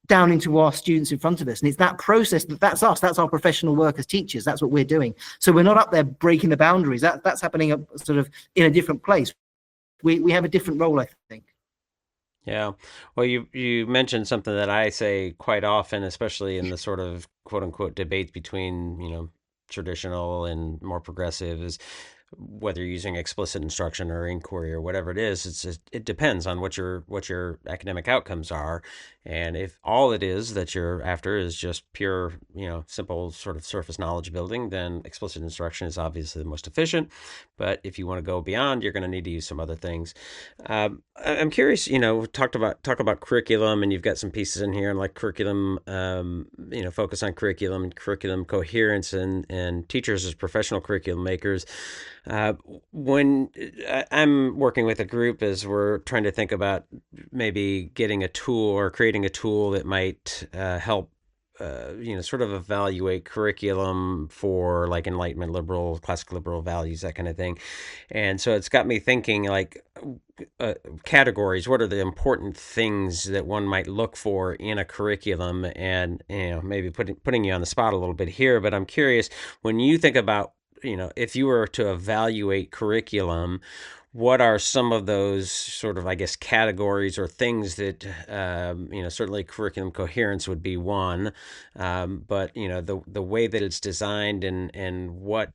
Speaker 3: down into our students in front of us. And it's that process that's us, that's our professional work as teachers. That's what we're doing. So we're not up there breaking the boundaries. That's happening sort of in a different place. We have a different role, I think.
Speaker 2: Yeah. Well, you mentioned something that I say quite often, especially in the sort of quote unquote debates between, traditional and more progressive, is whether you're using explicit instruction or inquiry or whatever it is, it depends on what your academic outcomes are. And if all it is that you're after is just pure, simple sort of surface knowledge building, then explicit instruction is obviously the most efficient. But if you want to go beyond, you're going to need to use some other things. I'm curious, talk about curriculum, and you've got some pieces in here, and like curriculum, focus on curriculum and curriculum coherence, and teachers as professional curriculum makers. When I'm working with a group, as we're trying to think about maybe getting a tool or creating a tool that might help, sort of evaluate curriculum for like Enlightenment liberal, classical liberal values, that kind of thing. And so it's got me thinking like categories. What are the important things that one might look for in a curriculum? And, maybe putting you on the spot a little bit here, but I'm curious, when you think about, if you were to evaluate curriculum, what are some of those sort of, I guess, categories or things that, certainly curriculum coherence would be one, but, the way that it's designed and what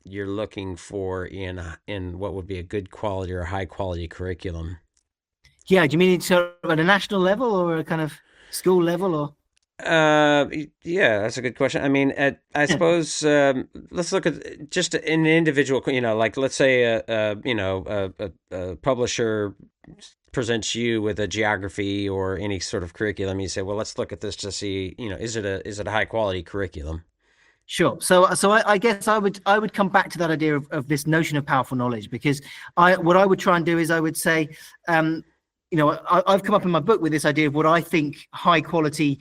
Speaker 2: you're looking for in what would be a good quality or high quality curriculum?
Speaker 3: Yeah, do you mean sort of at a national level or a kind of school level, or?
Speaker 2: Yeah, that's a good question. I mean, I suppose let's look at just an individual. Like let's say a publisher presents you with a geography or any sort of curriculum. You say, well, let's look at this to see, is it a high quality curriculum?
Speaker 3: Sure. So I guess I would come back to that idea of this notion of powerful knowledge, because what I would try and do is I would say, I've come up in my book with this idea of what I think high quality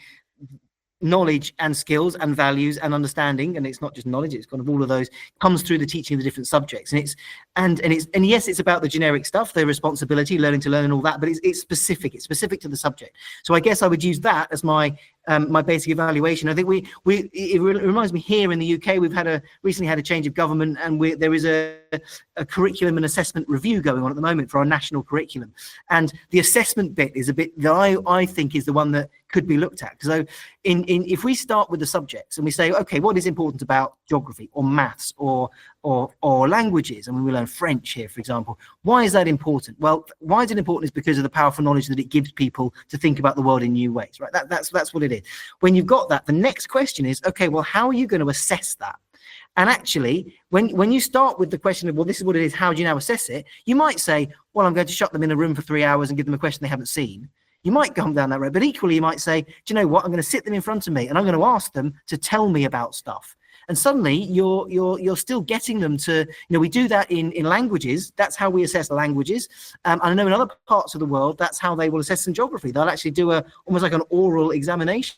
Speaker 3: knowledge and skills and values and understanding, and it's not just knowledge, it's kind of all of those, comes through the teaching of the different subjects. And yes, it's about the generic stuff, the responsibility, learning to learn and all that, but it's specific to the subject. So I guess I would use that as my basic evaluation. I think it reminds me, here in the UK, we've recently had a change of government, and there is a curriculum and assessment review going on at the moment for our national curriculum. And the assessment bit is a bit that I think is the one that could be looked at. So if we start with the subjects and we say, okay, what is important about geography or maths or languages? I mean, we learn French here, for example. Why is that important? Well, why is it important is because of the powerful knowledge that it gives people to think about the world in new ways, right? That's what it is. When you've got that, the next question is, okay, well, how are you going to assess that? And actually, when you start with the question of, well, this is what it is, how do you now assess it? You might say, well, I'm going to shut them in a room for 3 hours and give them a question they haven't seen. You might come down that road, but equally you might say, do you know what? I'm going to sit them in front of me and I'm going to ask them to tell me about stuff. And suddenly you're still getting them to, we do that in languages. That's how we assess languages. And I know in other parts of the world, that's how they will assess some geography. They'll actually do almost like an oral examination.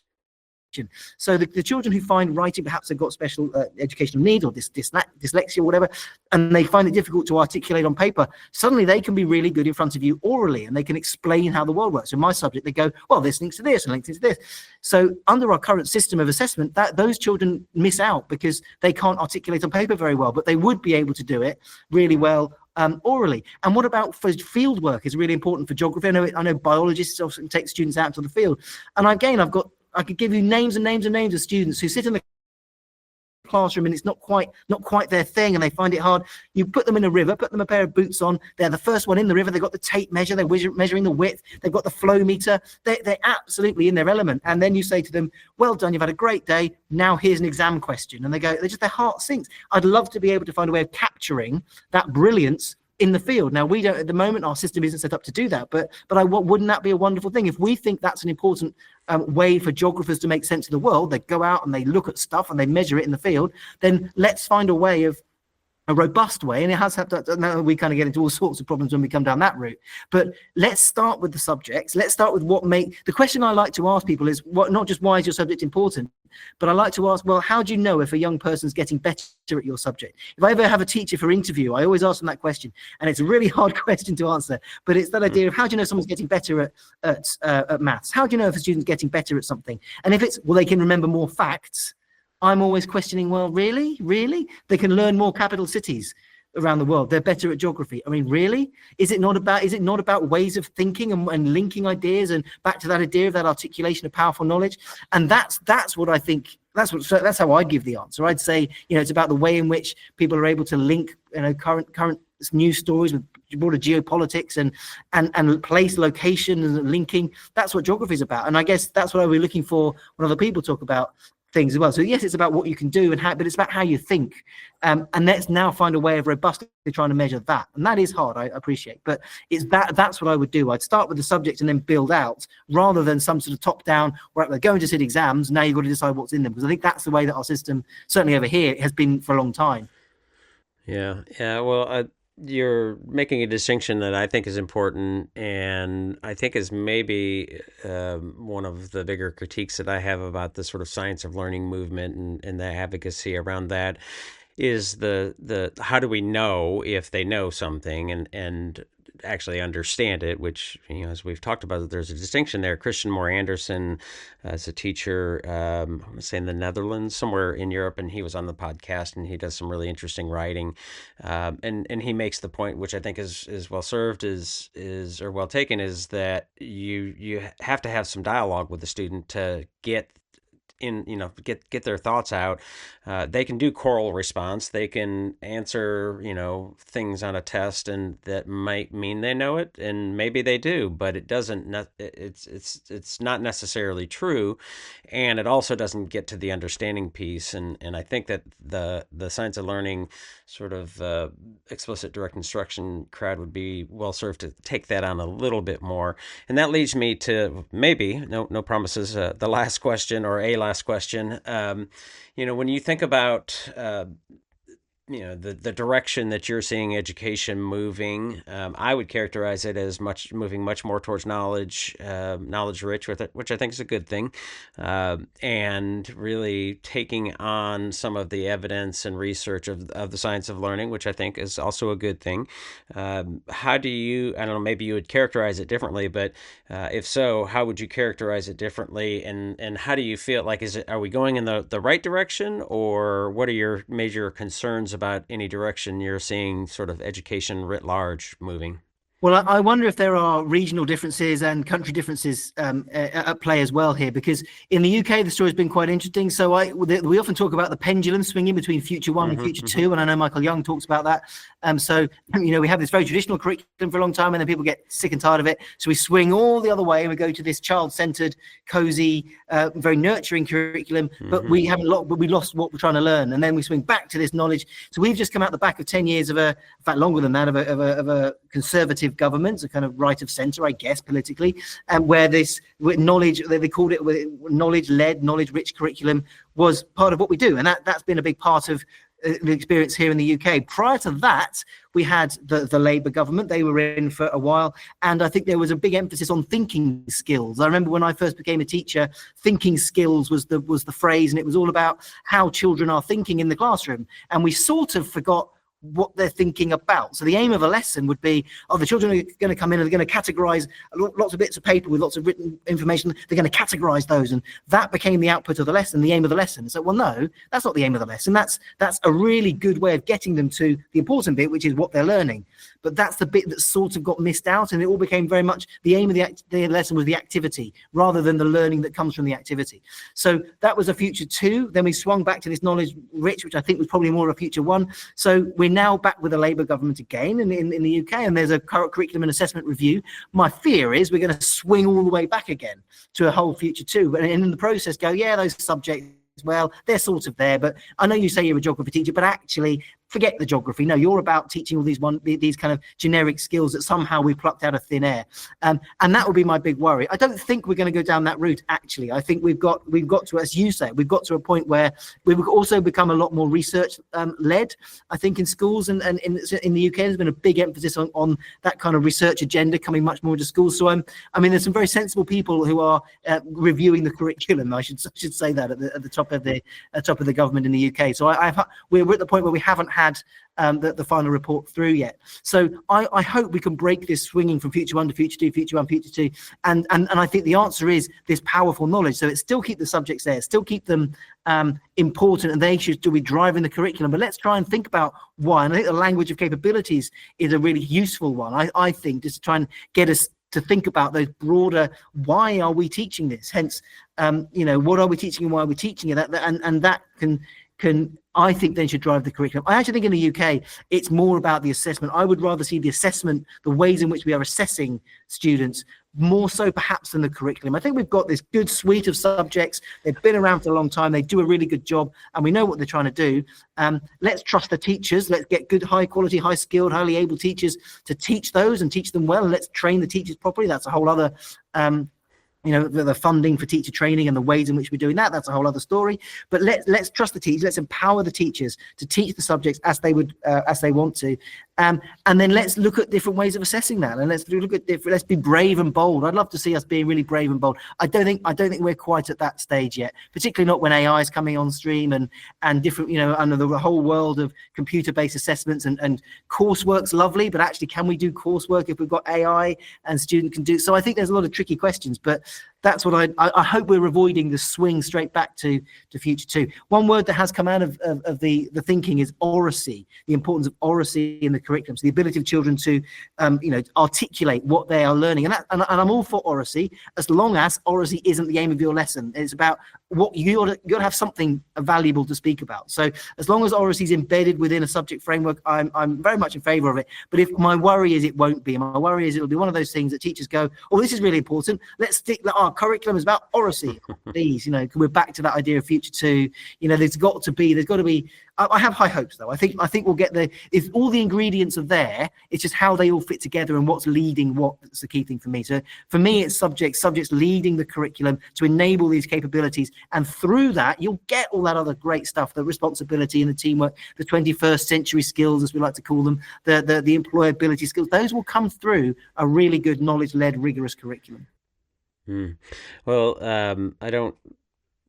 Speaker 3: So the children who find writing, perhaps they've got special educational needs or dyslexia or whatever, and they find it difficult to articulate on paper, suddenly they can be really good in front of you orally, and they can explain how the world works. In my subject, they go, well, this links to this and links to this. So under our current system of assessment, those children miss out because they can't articulate on paper very well, but they would be able to do it really well orally. And what about for field work is really important for geography? I know biologists often take students out to the field. And again, I could give you names and names and names of students who sit in the classroom and it's not quite their thing and they find it hard, you put them in a river, put them a pair of boots on. They're the first one in the river. They've got the tape measure. They're measuring the width. They've got the flow meter. They're absolutely in their element. And then you say to them, well done, you've had a great day. Now here's an exam question. And their heart sinks. I'd love to be able to find a way of capturing that brilliance in the field. Now, we don't at the moment, our system isn't set up to do that, but wouldn't that be a wonderful thing? If we think that's an important way for geographers to make sense of the world, they go out and they look at stuff and they measure it in the field, then let's find a way of a robust way, and it has to, now we kind of get into all sorts of problems when we come down that route, but let's start with the subjects. Let's start with the question I like to ask people is not just why is your subject important, but I like to ask, well, how do you know if a young person's getting better at your subject? If I ever have a teacher for interview, I always ask them that question, and it's a really hard question to answer, but it's that idea of how do you know someone's getting better at maths? How do you know if a student's getting better at something? And if it's, well, they can remember more facts, I'm always questioning, well, really? They can learn more capital cities around the world. They're better at geography. I mean, really? Is it not about ways of thinking and linking ideas and back to that idea of that articulation of powerful knowledge? And that's what I think, that's how I give the answer. I'd say, it's about the way in which people are able to link, current news stories with broader geopolitics and place, location and linking. That's what geography is about. And I guess that's what I'll be looking for when other people talk about things as well. So yes, it's about what you can do but it's about how you think. And let's now find a way of robustly trying to measure that. And that is hard, I appreciate, but that's what I would do. I'd start with the subject and then build out, rather than some sort of top down, where they're going to sit exams, now you've got to decide what's in them. Because I think that's the way that our system, certainly over here, has been for a long time.
Speaker 2: Yeah. Well, you're making a distinction that I think is important, and I think is maybe one of the bigger critiques that I have about the sort of science of learning movement and the advocacy around that is the how do we know if they know something and actually understand it, which, as we've talked about, there's a distinction there. Christian Moore Anderson is a teacher, I want to say in the Netherlands, somewhere in Europe, and he was on the podcast, and he does some really interesting writing. And he makes the point, which I think is well served, or well taken, is that you have to have some dialogue with the student to get their thoughts out. They can do choral response. They can answer, things on a test, and that might mean they know it, and maybe they do, but it doesn't. It's not necessarily true, and it also doesn't get to the understanding piece. And I think that the science of learning sort of explicit direct instruction crowd would be well served to take that on a little bit more. And that leads me to maybe no promises. The last question, or a last question. When you think about the direction that you're seeing education moving, I would characterize it as moving much more towards knowledge rich, which I think is a good thing, and really taking on some of the evidence and research of the science of learning, which I think is also a good thing. How do you, I don't know, maybe you would characterize it differently, but if so, how would you characterize it differently, and how do you feel like, are we going in the right direction, or what are your major concerns about any direction you're seeing sort of education writ large moving?
Speaker 3: Well, I wonder if there are regional differences and country differences at play as well here, because in the UK, the story's been quite interesting. So we often talk about the pendulum swinging between Future 1 and Future 2, and I know Michael Young talks about that. So, we have this very traditional curriculum for a long time, and then people get sick and tired of it. So we swing all the other way, and we go to this child-centered, cozy, very nurturing curriculum, but we lost what we're trying to learn. And then we swing back to this knowledge. So we've just come out the back of 10 years in fact, longer than that, of a conservative government, a kind of right of center, I guess, politically, and where this knowledge, they called it knowledge-led, knowledge-rich curriculum, was part of what we do. And that's been a big part of the experience here in the UK. Prior to that, we had the Labour government. They were in for a while, and I think there was a big emphasis on thinking skills. I remember when I first became a teacher, thinking skills was the phrase, and it was all about how children are thinking in the classroom. And we sort of forgot what they're thinking about. So the aim of a lesson would be, the children are going to come in and they're going to categorize lots of bits of paper with lots of written information. They're going to categorize those, and that became the output of the lesson, the aim of the lesson. So, well, no, that's not the aim of the lesson. That's a really good way of getting them to the important bit, which is what they're learning. But that's the bit that sort of got missed out, and it all became very much the aim of the lesson was the activity rather than the learning that comes from the activity. So that was a future 2. Then we swung back to this knowledge rich, which I think was probably more a future 1. So we're now back with a Labour government again in the UK, and there's a curriculum and assessment review. My fear is we're going to swing all the way back again to a whole future 2, and in the process go, yeah, those subjects, well, they're sort of there, but I know you say you're a geography teacher, but actually forget the geography. No, you're about teaching all these kind of generic skills that somehow we plucked out of thin air. And that would be my big worry. I don't think we're going to go down that route, actually. I think we've got to, as you say, we've got to a point where we've also become a lot more research led. I think in schools and in the UK, there's been a big emphasis on that kind of research agenda coming much more to schools. So I mean, there's some very sensible people who are reviewing the curriculum. I should say that at the top of the government in the UK. So we're at the point where we haven't had the final report through yet. So I hope we can break this swinging from future 1 to future 2, future 1, future 2. And I think the answer is this powerful knowledge. So it still keep the subjects there, still keep them important, and they should still be driving the curriculum. But let's try and think about why. And I think the language of capabilities is a really useful one, I think, just to try and get us to think about those broader, why are we teaching this? Hence, what are we teaching and why are we teaching it? And that can I think then should drive the curriculum. I actually think in the UK, it's more about the assessment. I would rather see the assessment, the ways in which we are assessing students, more so perhaps than the curriculum. I think we've got this good suite of subjects. They've been around for a long time. They do a really good job, and we know what they're trying to do. Let's trust the teachers. Let's get good, high quality, high skilled, highly able teachers to teach those and teach them well. And let's train the teachers properly. That's a whole other the funding for teacher training and the ways in which we're doing that's a whole other story. But let's trust the teachers. Let's empower the teachers to teach the subjects as they want to. And then let's look at different ways of assessing that, and let's be brave and bold. I'd love to see us being really brave and bold. I don't think we're quite at that stage yet, particularly not when AI is coming on stream and different, under the whole world of computer-based assessments and coursework's lovely, but actually can we do coursework if we've got AI and student can do? So I think there's a lot of tricky questions, but that's what I hope we're avoiding the swing straight back to future 2. One word that has come out of the thinking is oracy, the importance of oracy in the curriculum. So the ability of children to, articulate what they are learning. And I'm all for oracy, as long as oracy isn't the aim of your lesson. It's about what you got to have something valuable to speak about. So as long as oracy is embedded within a subject framework, I'm very much in favor of it. But if my worry is it won't be, my worry is it'll be one of those things that teachers go, oh, this is really important. Let's stick that our curriculum is about oracy. Please, we're back to that idea of future 2. There's got to be. I have high hopes, though. I think we'll get there. If all the ingredients are there, it's just how they all fit together and what's leading what. That's the key thing for me. So for me, it's subjects leading the curriculum to enable these capabilities, and through that, you'll get all that other great stuff: the responsibility and the teamwork, the 21st century skills, as we like to call them, the employability skills. Those will come through a really good knowledge-led, rigorous curriculum.
Speaker 2: Well, I don't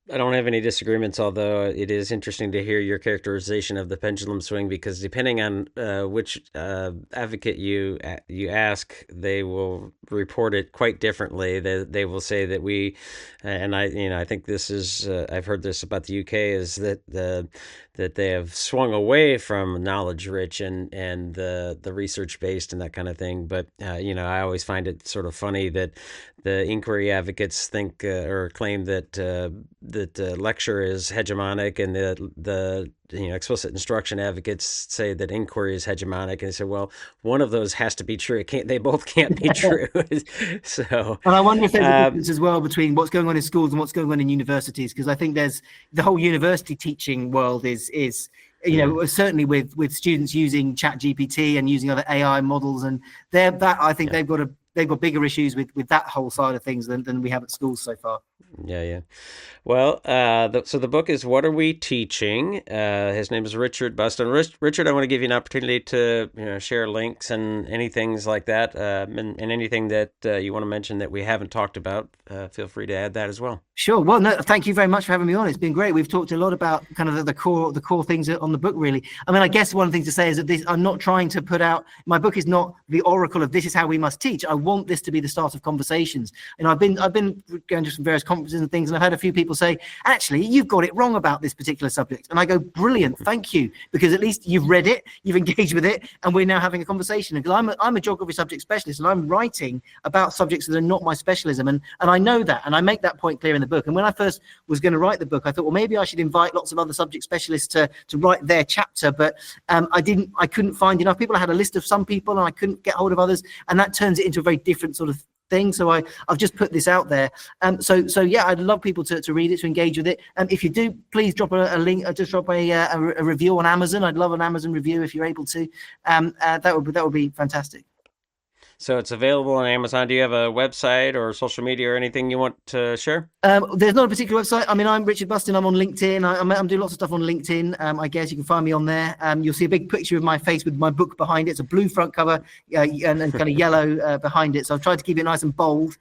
Speaker 2: have any disagreements, although it is interesting to hear your characterization of the pendulum swing, because depending on which advocate you ask, they will report it quite differently. They will say that we, and I think this is, I've heard this about the UK, is that that they have swung away from knowledge rich and the research based and that kind of thing. But I always find it sort of funny that the inquiry advocates think or claim that lecture is hegemonic, and the explicit instruction advocates say that inquiry is hegemonic, and they say, well, one of those has to be true. They both can't be true. So,
Speaker 3: and I wonder if there's a difference as well between what's going on in schools and what's going on in universities, because I think there's the whole university teaching world is certainly with students using ChatGPT and using other AI models, and I think they've got to they've got bigger issues with that whole side of things than we have at schools so far.
Speaker 2: Yeah. Well, so the book is What Are We Teaching? His name is Richard Bustin. Richard, I want to give you an opportunity to share links and anything like that, and anything that you want to mention that we haven't talked about. Feel free to add that as well.
Speaker 3: Sure. Well, no, thank you very much for having me on. It's been great. We've talked a lot about kind of the core things on the book, really. I mean, I guess one thing to say is that I'm not trying to put out, my book is not the oracle of this is how we must teach. I want this to be the start of conversations. And I've been going to some various conferences and things, and I've had a few people say, actually, you've got it wrong about this particular subject. And I go, brilliant, thank you, because at least you've read it, you've engaged with it, and we're now having a conversation. Because I'm a geography subject specialist, and I'm writing about subjects that are not my specialism, and I know that, and I make that point clear in the book. And when I first was going to write the book, I thought, well, maybe I should invite lots of other subject specialists to write their chapter, but I couldn't find enough people. I had a list of some people, and I couldn't get hold of others, and that turns it into a very different sort of thing. So I've just put this out there. So yeah, I'd love people to read it, to engage with it. If you do, please drop a link, just drop a review on Amazon. I'd love an Amazon review if you're able to. That would be fantastic.
Speaker 2: So it's available on Amazon. Do you have a website or social media or anything you want to share?
Speaker 3: There's not a particular website. I mean, I'm Richard Bustin. I'm on LinkedIn. I'm doing lots of stuff on LinkedIn. I guess you can find me on there. You'll see a big picture of my face with my book behind it. It's a blue front cover and kind of yellow behind it. So I've tried to keep it nice and bold.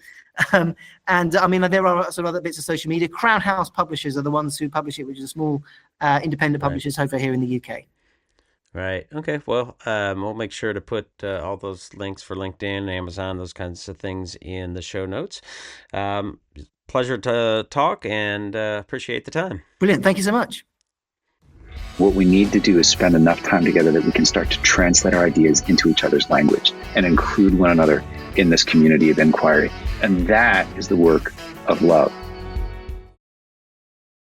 Speaker 3: And I mean, there are some other bits of social media. Crown House Publishers are the ones who publish it, which is a small independent publishers over here in the UK.
Speaker 2: Right. Okay. Well, we'll make sure to put all those links for LinkedIn, Amazon, those kinds of things in the show notes. Pleasure to talk, and appreciate the time.
Speaker 3: Brilliant. Thank you so much.
Speaker 1: What we need to do is spend enough time together that we can start to translate our ideas into each other's language and include one another in this community of inquiry. And that is the work of love.